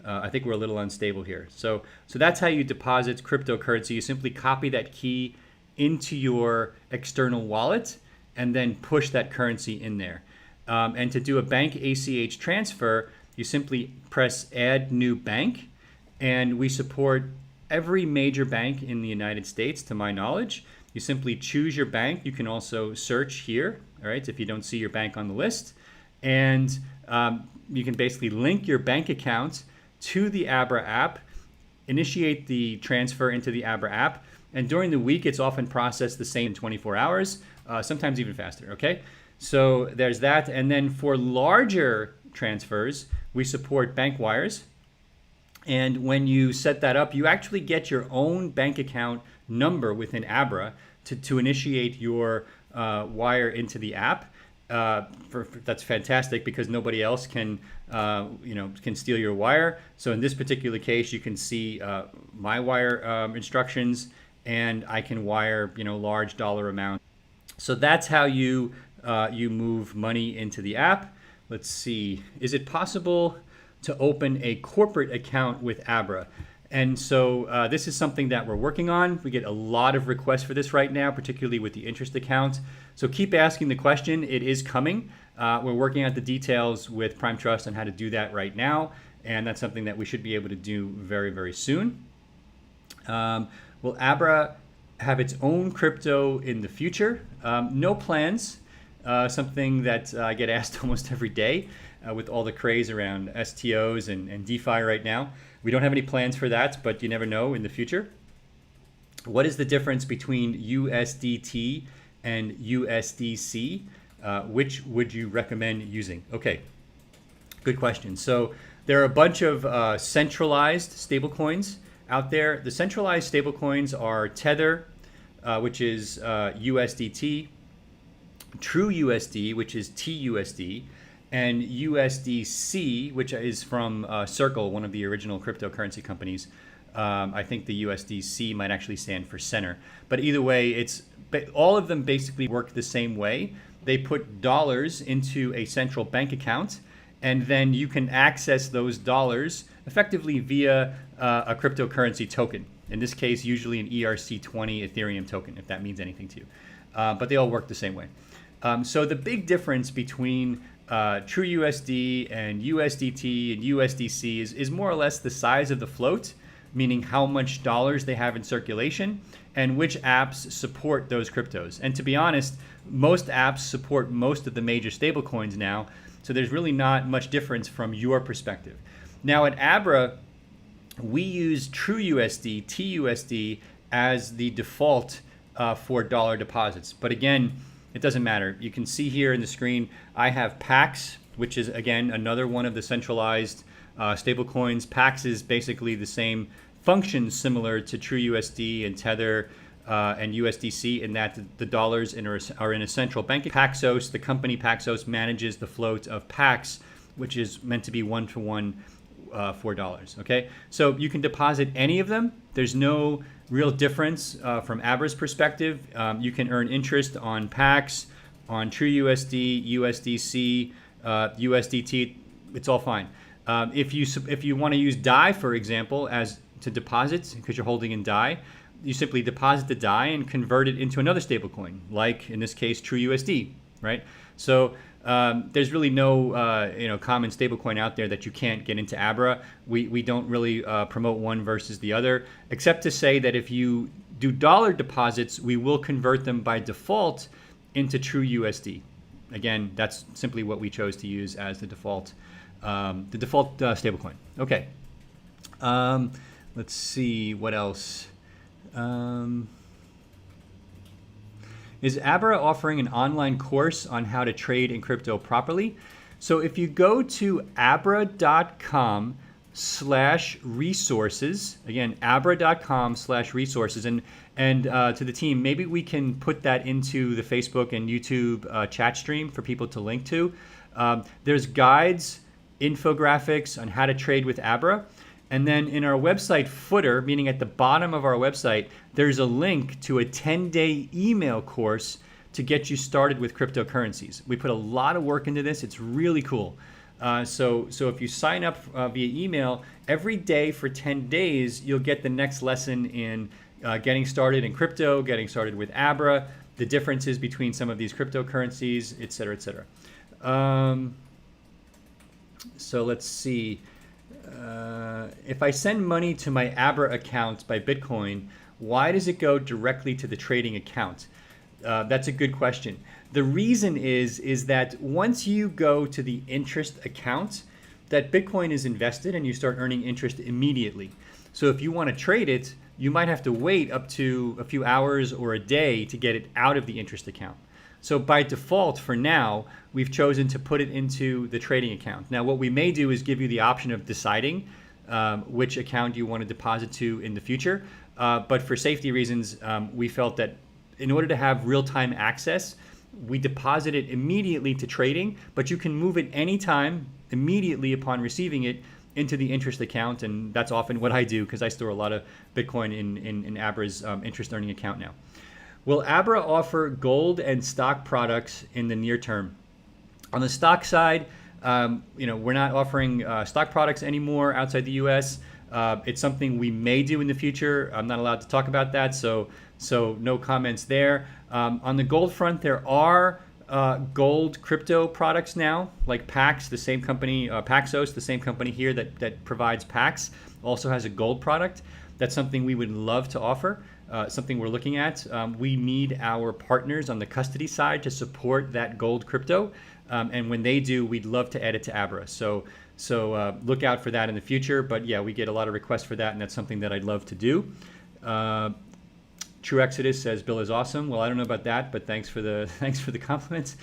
I think we're a little unstable here. So that's how you deposit cryptocurrency. You simply copy that key into your external wallet and then push that currency in there. And to do a bank ACH transfer, you simply press Add New Bank, and we support every major bank in the United States, to my knowledge. You simply choose your bank. You can also search here, all right, if you don't see your bank on the list. And you can basically link your bank account to the Abra app, initiate the transfer into the Abra app, and during the week, it's often processed the same 24 hours, sometimes even faster, okay? So there's that. And then for larger transfers, we support bank wires. And when you set that up, you actually get your own bank account number within Abra to initiate your wire into the app. That's fantastic because nobody else can steal your wire. So in this particular case, you can see my wire instructions, and I can wire large dollar amounts. So that's how you move money into the app. Let's see. Is it possible to open a corporate account with Abra? And so this is something that we're working on. We get a lot of requests for this right now, particularly with the interest account. So keep asking the question. It is coming. We're working out the details with Prime Trust on how to do that right now. And that's something that we should be able to do very, very soon. Will Abra have its own crypto in the future? No plans. Something that I get asked almost every day with all the craze around STOs and DeFi right now. We don't have any plans for that, but you never know in the future. What is the difference between USDT and USDC? Which would you recommend using? Okay, good question. So there are a bunch of centralized stablecoins out there. The centralized stablecoins are Tether, which is USDT, TrueUSD, which is TUSD, and USDC, which is from Circle, one of the original cryptocurrency companies. I think the USDC might actually stand for Center. But either way, all of them basically work the same way. They put dollars into a central bank account, and then you can access those dollars effectively via a cryptocurrency token. In this case, usually an ERC20 Ethereum token, if that means anything to you. But they all work the same way. So the big difference between TrueUSD and USDT and USDC is more or less the size of the float, meaning how much dollars they have in circulation and which apps support those cryptos. And to be honest, most apps support most of the major stablecoins now, so there's really not much difference from your perspective. Now at Abra, we use TrueUSD, TUSD as the default for dollar deposits. But again, it doesn't matter. You can see here in the screen, I have PAX, which is again another one of the centralized stablecoins. PAX is basically the same functions similar to TrueUSD and Tether and USDC in that the dollars are in a central bank. Paxos, the company Paxos, manages the float of PAX, which is meant to be one-to-one $4. Okay, so you can deposit any of them. There's no real difference from Abra's perspective. You can earn interest on PAX on TrueUSD, USDC, USDT, it's all fine. If you want to use DAI, for example, as to deposit, because you're holding in DAI, you simply deposit the DAI and convert it into another stablecoin, like in this case, TrueUSD, right? So there's really no common stablecoin out there that you can't get into Abra. We don't really promote one versus the other, except to say that if you do dollar deposits, we will convert them by default into TrueUSD. Again, that's simply what we chose to use as the default stablecoin. Okay. Let's see what else. Is Abra offering an online course on how to trade in crypto properly? So if you go to abra.com/resources, again, abra.com/resources, and to the team, maybe we can put that into the Facebook and YouTube chat stream for people to link to. There's guides, infographics on how to trade with Abra. And then in our website footer, meaning at the bottom of our website, there's a link to a 10-day email course to get you started with cryptocurrencies. We put a lot of work into this. It's really cool. So if you sign up via email, every day for 10 days, you'll get the next lesson in getting started in crypto, getting started with Abra, the differences between some of these cryptocurrencies, et cetera, et cetera. So let's see. If I send money to my Abra account by Bitcoin, why does it go directly to the trading account? That's a good question. The reason is that once you go to the interest account, that Bitcoin is invested and you start earning interest immediately. So if you want to trade it, you might have to wait up to a few hours or a day to get it out of the interest account. So by default, for now, we've chosen to put it into the trading account. Now, what we may do is give you the option of deciding which account you want to deposit to in the future. But for safety reasons, we felt that in order to have real-time access, we deposit it immediately to trading, but you can move it anytime, immediately upon receiving it, into the interest account. And that's often what I do because I store a lot of Bitcoin in Abra's interest earning account now. Will Abra offer gold and stock products in the near term? On the stock side, we're not offering stock products anymore outside the U.S. It's something we may do in the future. I'm not allowed to talk about that, so no comments there. On the gold front, there are gold crypto products now, like Pax, the same company, Paxos, the same company here that provides Pax, also has a gold product. That's something we would love to offer. Something we're looking at. We need our partners on the custody side to support that gold crypto. And when they do, we'd love to add it to Abra. So look out for that in the future. But yeah, we get a lot of requests for that, and that's something that I'd love to do. True Exodus says Bill is awesome. Well, I don't know about that, but thanks for the compliments.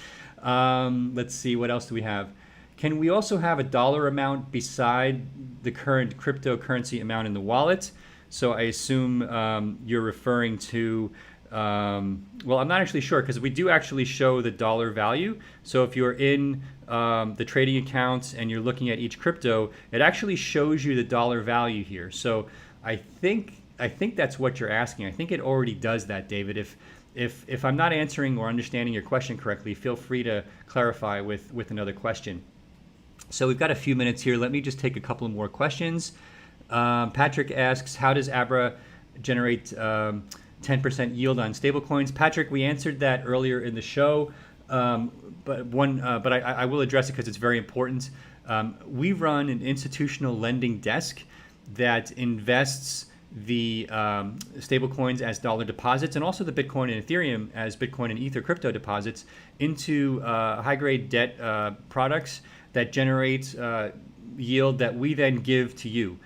Let's see, what else do we have? Can we also have a dollar amount beside the current cryptocurrency amount in the wallet? So I assume you're referring to, well, I'm not actually sure because we do actually show the dollar value. So if you're in the trading accounts and you're looking at each crypto, it actually shows you the dollar value here. So I think that's what you're asking. I think it already does that, David. If I'm not answering or understanding your question correctly, feel free to clarify with another question. So we've got a few minutes here. Let me just take a couple more questions. Patrick asks, how does Abra generate 10% yield on stablecoins? Patrick, we answered that earlier in the show, but I will address it because it's very important. We run an institutional lending desk that invests the stablecoins as dollar deposits and also the Bitcoin and Ethereum as Bitcoin and Ether crypto deposits into high-grade debt products that generate yield that we then give to you.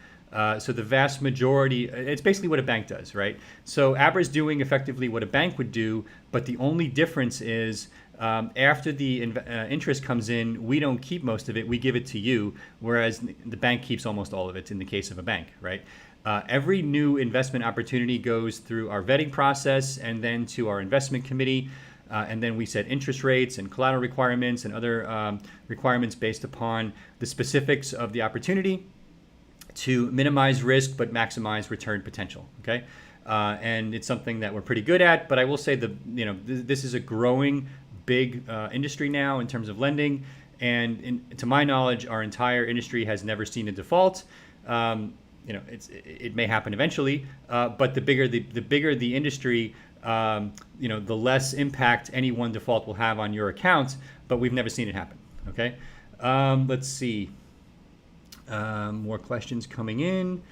So the vast majority, it's basically what a bank does, right? So Abra is doing effectively what a bank would do, but the only difference is after the interest comes in, we don't keep most of it, we give it to you, whereas the bank keeps almost all of it in the case of a bank, right? Every new investment opportunity goes through our vetting process and then to our investment committee. And then we set interest rates and collateral requirements and other requirements based upon the specifics of the opportunity to minimize risk but maximize return potential. Okay, and it's something that we're pretty good at. But I will say this is a growing big industry now in terms of lending. And to my knowledge, our entire industry has never seen a default. It may happen eventually, but the bigger the industry, the less impact any one default will have on your account. But we've never seen it happen. Okay, let's see. More questions coming in.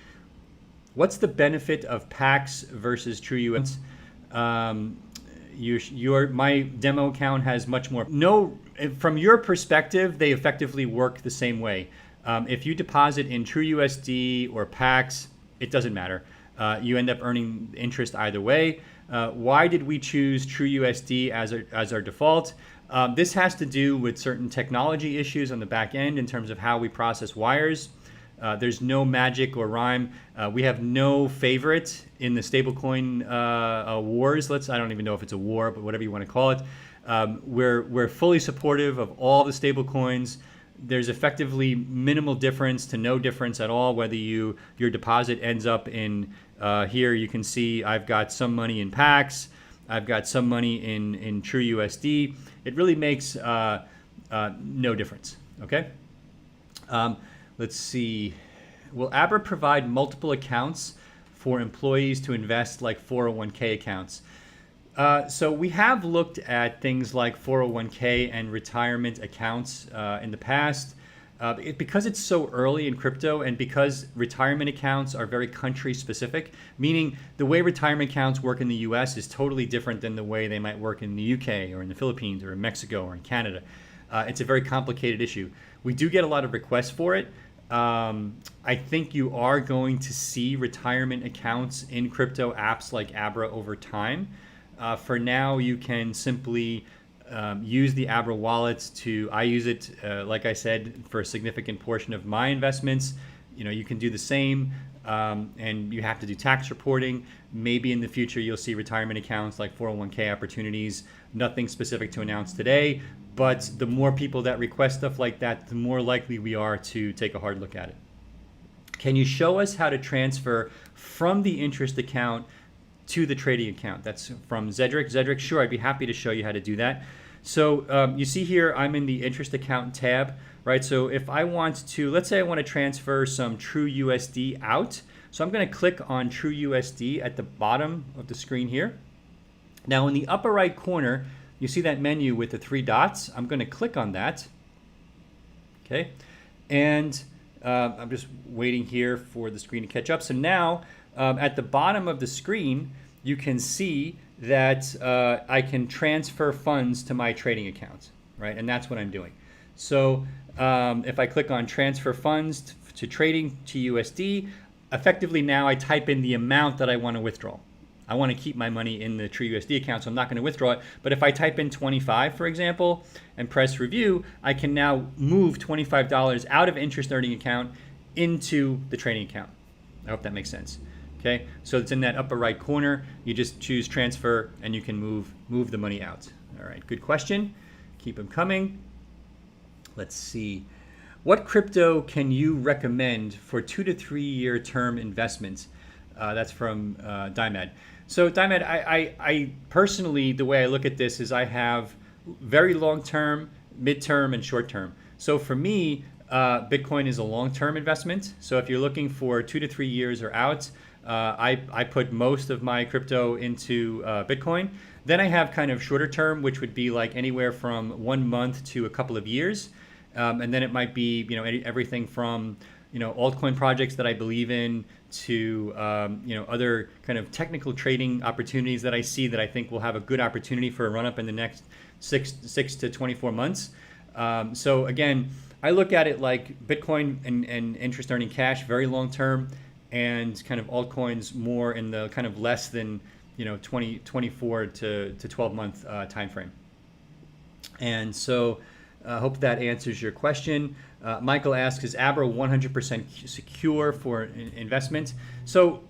What's the benefit of PAX versus True US? My demo account has much more. No, from your perspective, they effectively work the same way. If you deposit in True USD or PAX, it doesn't matter. You end up earning interest either way. Why did we choose True USD as our default? This has to do with certain technology issues on the back end in terms of how we process wires. There's no magic or rhyme. We have no favorite in the stablecoin wars. I don't even know if it's a war, but whatever you want to call it. We're fully supportive of all the stablecoins. There's effectively minimal difference to no difference at all whether your deposit ends up in here. You can see I've got some money in PAX. I've got some money in True USD. It really makes no difference. Okay. Let's see. Will Abra provide multiple accounts for employees to invest like 401k accounts? So we have looked at things like 401k and retirement accounts in the past. Because it's so early in crypto and because retirement accounts are very country specific, meaning the way retirement accounts work in the US is totally different than the way they might work in the UK or in the Philippines or in Mexico or in Canada. It's a very complicated issue. We do get a lot of requests for it. I think you are going to see retirement accounts in crypto apps like Abra over time. For now, you can simply use the Abra wallets I use it, like I said, for a significant portion of my investments. You can do the same, and you have to do tax reporting. Maybe in the future, you'll see retirement accounts like 401k opportunities. Nothing specific to announce today, but the more people that request stuff like that, the more likely we are to take a hard look at it. Can you show us how to transfer from the interest account to the trading account? That's from Zedric. Zedric, sure, I'd be happy to show you how to do that. So you see here, I'm in the interest account tab, right? So if I want to, let's say I want to transfer some True USD out. So I'm going to click on True USD at the bottom of the screen here. Now in the upper right corner, you see that menu with the 3 dots. I'm going to click on that. Okay. And I'm just waiting here for the screen to catch up. So now at the bottom of the screen, you can see that I can transfer funds to my trading account, right? And that's what I'm doing. So if I click on transfer funds to trading to USD, effectively now I type in the amount that I want to withdraw. I want to keep my money in the True USD account, so I'm not going to withdraw it. But if I type in 25, for example, and press review, I can now move $25 out of interest earning account into the trading account. I hope that makes sense. Okay, so it's in that upper right corner. You just choose transfer and you can move the money out. All right, good question. Keep them coming. Let's see. What crypto can you recommend for 2 to 3 year term investments? That's from Dimed. So Dimed, I personally, the way I look at this is I have very long term, mid-term, and short term. So for me, Bitcoin is a long-term investment. So if you're looking for 2 to 3 years or out, I put most of my crypto into Bitcoin. Then I have kind of shorter term, which would be like anywhere from 1 month to a couple of years. And then it might be, everything from, altcoin projects that I believe in to, other kind of technical trading opportunities that I see that I think will have a good opportunity for a run up in the next six to 24 months. So again, I look at it like Bitcoin and interest earning cash, very long term, and kind of altcoins more in the kind of less than 24 to 12 month time frame. And so I hope that answers your question. Michael asks, is Abra 100% secure for investment? So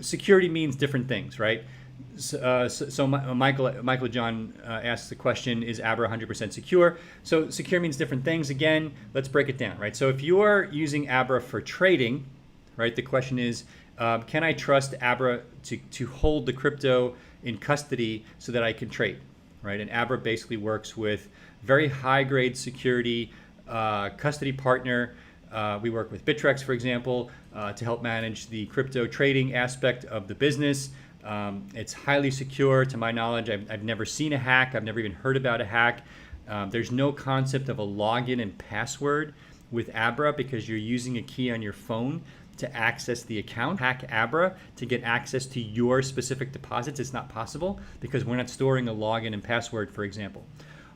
security means different things, right? So Michael John asks the question, is Abra 100% secure? So secure means different things. Again, let's break it down, right? So if you're using Abra for trading, right, the question is, can I trust Abra to hold the crypto in custody so that I can trade? right? And Abra basically works with very high grade security custody partner. We work with Bittrex, for example, to help manage the crypto trading aspect of the business. It's highly secure. To my knowledge, I've never seen a hack. I've never even heard about a hack. There's no concept of a login and password with Abra because you're using a key on your phone to access the account. Hack Abra to get access to your specific deposits. It's not possible because we're not storing a login and password, for example.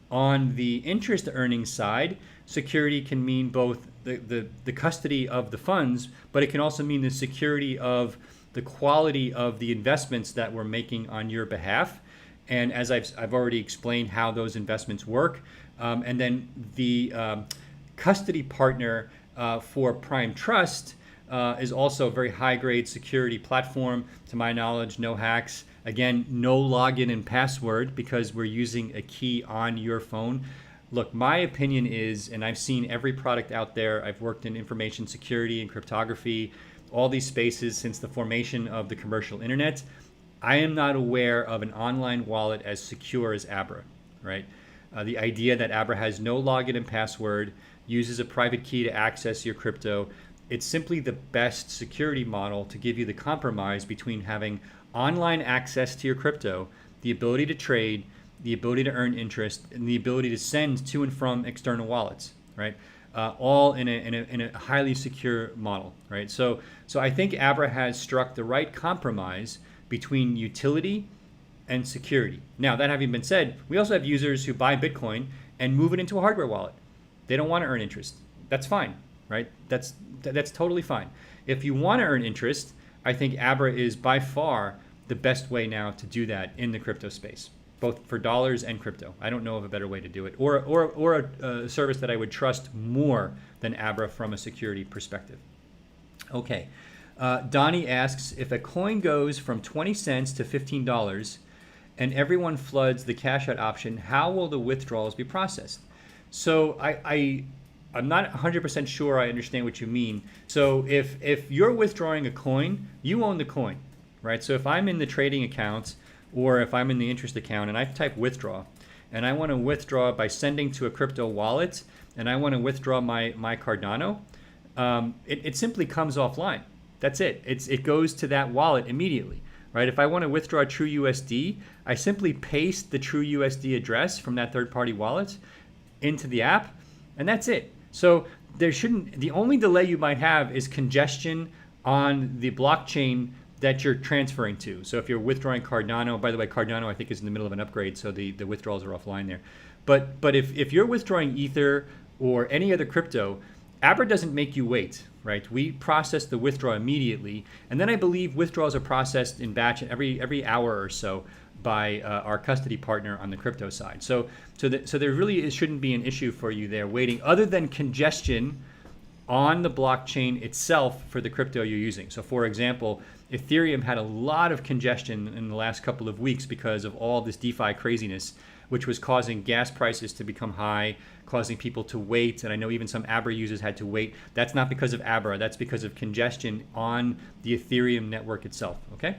On the interest earning side, security can mean both the custody of the funds, but it can also mean the security of the quality of the investments that we're making on your behalf. And as I've already explained how those investments work. And then the custody partner for Prime Trust is also a very high-grade security platform. To my knowledge, no hacks. Again, no login and password because we're using a key on your phone. Look, my opinion is, and I've seen every product out there, I've worked in information security and cryptography, all these spaces since the formation of the commercial internet. I am not aware of an online wallet as secure as Abra, right? The idea that Abra has no login and password, uses a private key to access your crypto, it's simply the best security model to give you the compromise between having online access to your crypto, the ability to trade, the ability to earn interest, and the ability to send to and from external wallets, right? All in a highly secure model, right? So I think Abra has struck the right compromise between utility and security. Now, that having been said, we also have users who buy Bitcoin and move it into a hardware wallet. They don't want to earn interest. That's fine, right? That's totally fine. If you want to earn interest, I think Abra is by far the best way now to do that in the crypto space, both for dollars and crypto. I don't know of a better way to do it, or a service that I would trust more than Abra from a security perspective. Okay, Donnie asks, if a coin goes from 20 cents to $15 and everyone floods the cash out option, how will the withdrawals be processed? So I'm not 100% sure I understand what you mean. So if you're withdrawing a coin, you own the coin, right? So if I'm in the trading account or if I'm in the interest account and I type withdraw and I want to withdraw by sending to a crypto wallet and I want to withdraw my Cardano, it simply comes offline. That's it. It goes to that wallet immediately, right? If I want to withdraw TrueUSD, I simply paste the TrueUSD address from that third-party wallet into the app, and that's it. So the only delay you might have is congestion on the blockchain that you're transferring to. So if you're withdrawing Cardano, by the way, Cardano I think is in the middle of an upgrade, so the withdrawals are offline there. But if you're withdrawing Ether or any other crypto, Abra doesn't make you wait, right? We process the withdrawal immediately, and then I believe withdrawals are processed in batch every hour or so by our custody partner on the crypto side. So there really shouldn't be an issue for you there waiting, other than congestion on the blockchain itself for the crypto you're using. So for example, Ethereum had a lot of congestion in the last couple of weeks because of all this DeFi craziness, which was causing gas prices to become high, causing people to wait. And I know even some Abra users had to wait. That's not because of Abra, that's because of congestion on the Ethereum network itself, okay?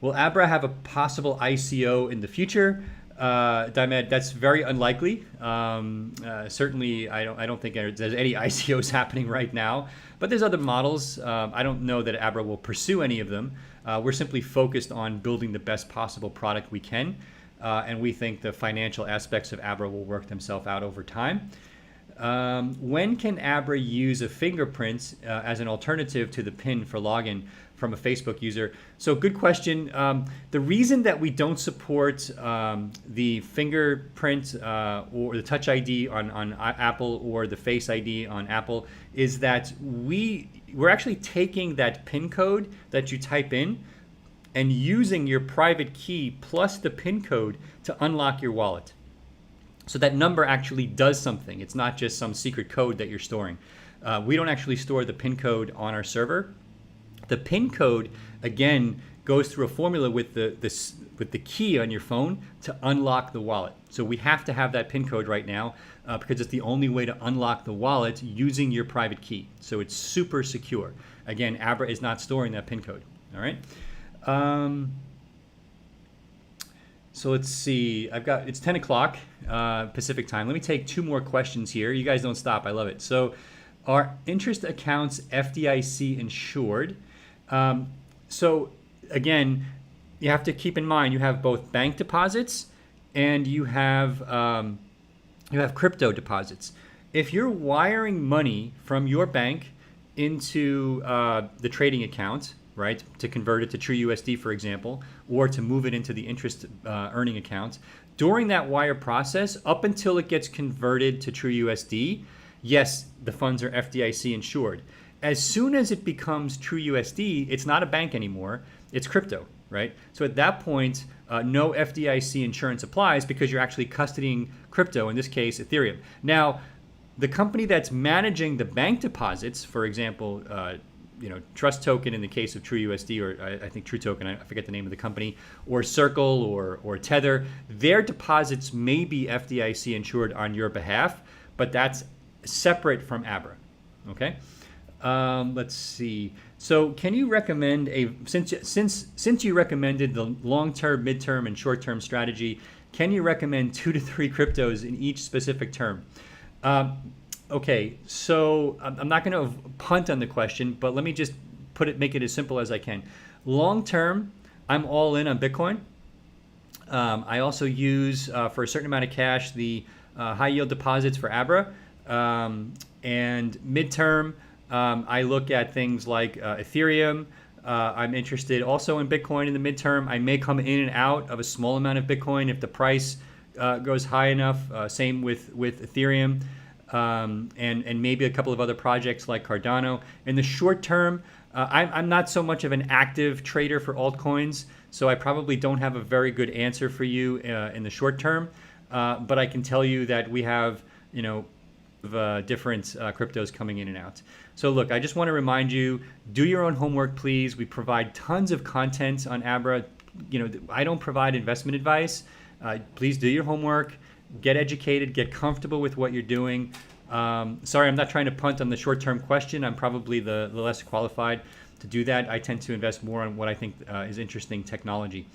Will Abra have a possible ICO in the future? Dimed, that's very unlikely. Certainly, I don't think there's any ICOs happening right now, but there's other models. I don't know that Abra will pursue any of them. We're simply focused on building the best possible product we can, and we think the financial aspects of Abra will work themselves out over time. When can Abra use a fingerprint as an alternative to the PIN for login from a Facebook user? So good question. The reason that we don't support the fingerprint or the Touch ID on Apple or the Face ID on Apple is that we're actually taking that PIN code that you type in and using your private key plus the PIN code to unlock your wallet. So that number actually does something. It's not just some secret code that you're storing. We don't actually store the PIN code on our server. The PIN code, again, goes through a formula with the key on your phone to unlock the wallet. So we have to have that PIN code right now because it's the only way to unlock the wallet using your private key. So it's super secure. Again, Abra is not storing that PIN code. All right. So let's see. It's 10 o'clock Pacific time. Let me take two more questions here. You guys don't stop. I love it. So, are interest accounts FDIC insured? So again, you have to keep in mind you have both bank deposits and you have crypto deposits. If you're wiring money from your bank into the trading account, right, to convert it to true USD, for example, or to move it into the interest earning account, during that wire process, up until it gets converted to true USD, yes, the funds are FDIC insured. As soon as it becomes true USD, it's not a bank anymore, it's crypto, right? So at that point, no FDIC insurance applies because you're actually custodying crypto, in this case, Ethereum. Now, the company that's managing the bank deposits, for example, Trust Token in the case of True USD, or I think True Token, I forget the name of the company, or Circle or Tether, their deposits may be FDIC insured on your behalf, but that's separate from Abra. Okay, let's see. So, can you recommend since you recommended the long-term, mid-term, and short-term strategy? Can you recommend 2 to 3 cryptos in each specific term? Okay, so I'm not going to punt on the question, but let me just make it as simple as I can. Long term, I'm all in on Bitcoin. I also use, for a certain amount of cash, the high yield deposits for Abra. And midterm, I look at things like Ethereum. I'm interested also in Bitcoin in the midterm. I may come in and out of a small amount of Bitcoin if the price goes high enough. Same with Ethereum. And maybe a couple of other projects like Cardano. In the short term, I'm not so much of an active trader for altcoins, so I probably don't have a very good answer for you in the short term. But I can tell you that we have, different cryptos coming in and out. So look, I just want to remind you, do your own homework, please. We provide tons of content on Abra. I don't provide investment advice. Please do your homework. Get educated, get comfortable with what you're doing. Sorry, I'm not trying to punt on the short-term question. I'm probably the less qualified to do that. I tend to invest more on what I think is interesting technology.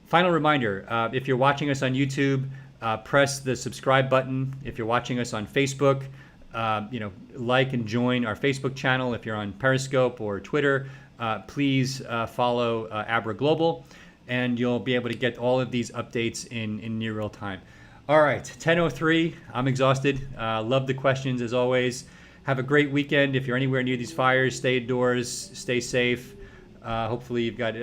Final reminder, if you're watching us on YouTube, press the subscribe button. If you're watching us on Facebook, like and join our Facebook channel. If you're on Periscope or Twitter, please follow Abra Global, and you'll be able to get all of these updates in near real time. All right, 10:03. I'm exhausted. Love the questions as always. Have a great weekend. If you're anywhere near these fires, stay indoors, stay safe. Hopefully you've got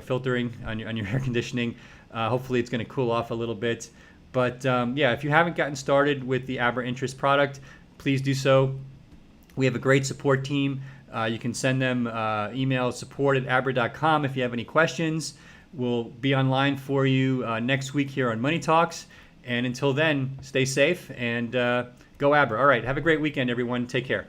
filtering on your air conditioning. Hopefully it's going to cool off a little bit. But if you haven't gotten started with the Abra Interest product, please do so. We have a great support team. You can send them email support@abra.com if you have any questions. We'll be online for you next week here on Money Talks. And until then, stay safe and go Abra. All right, have a great weekend, everyone. Take care.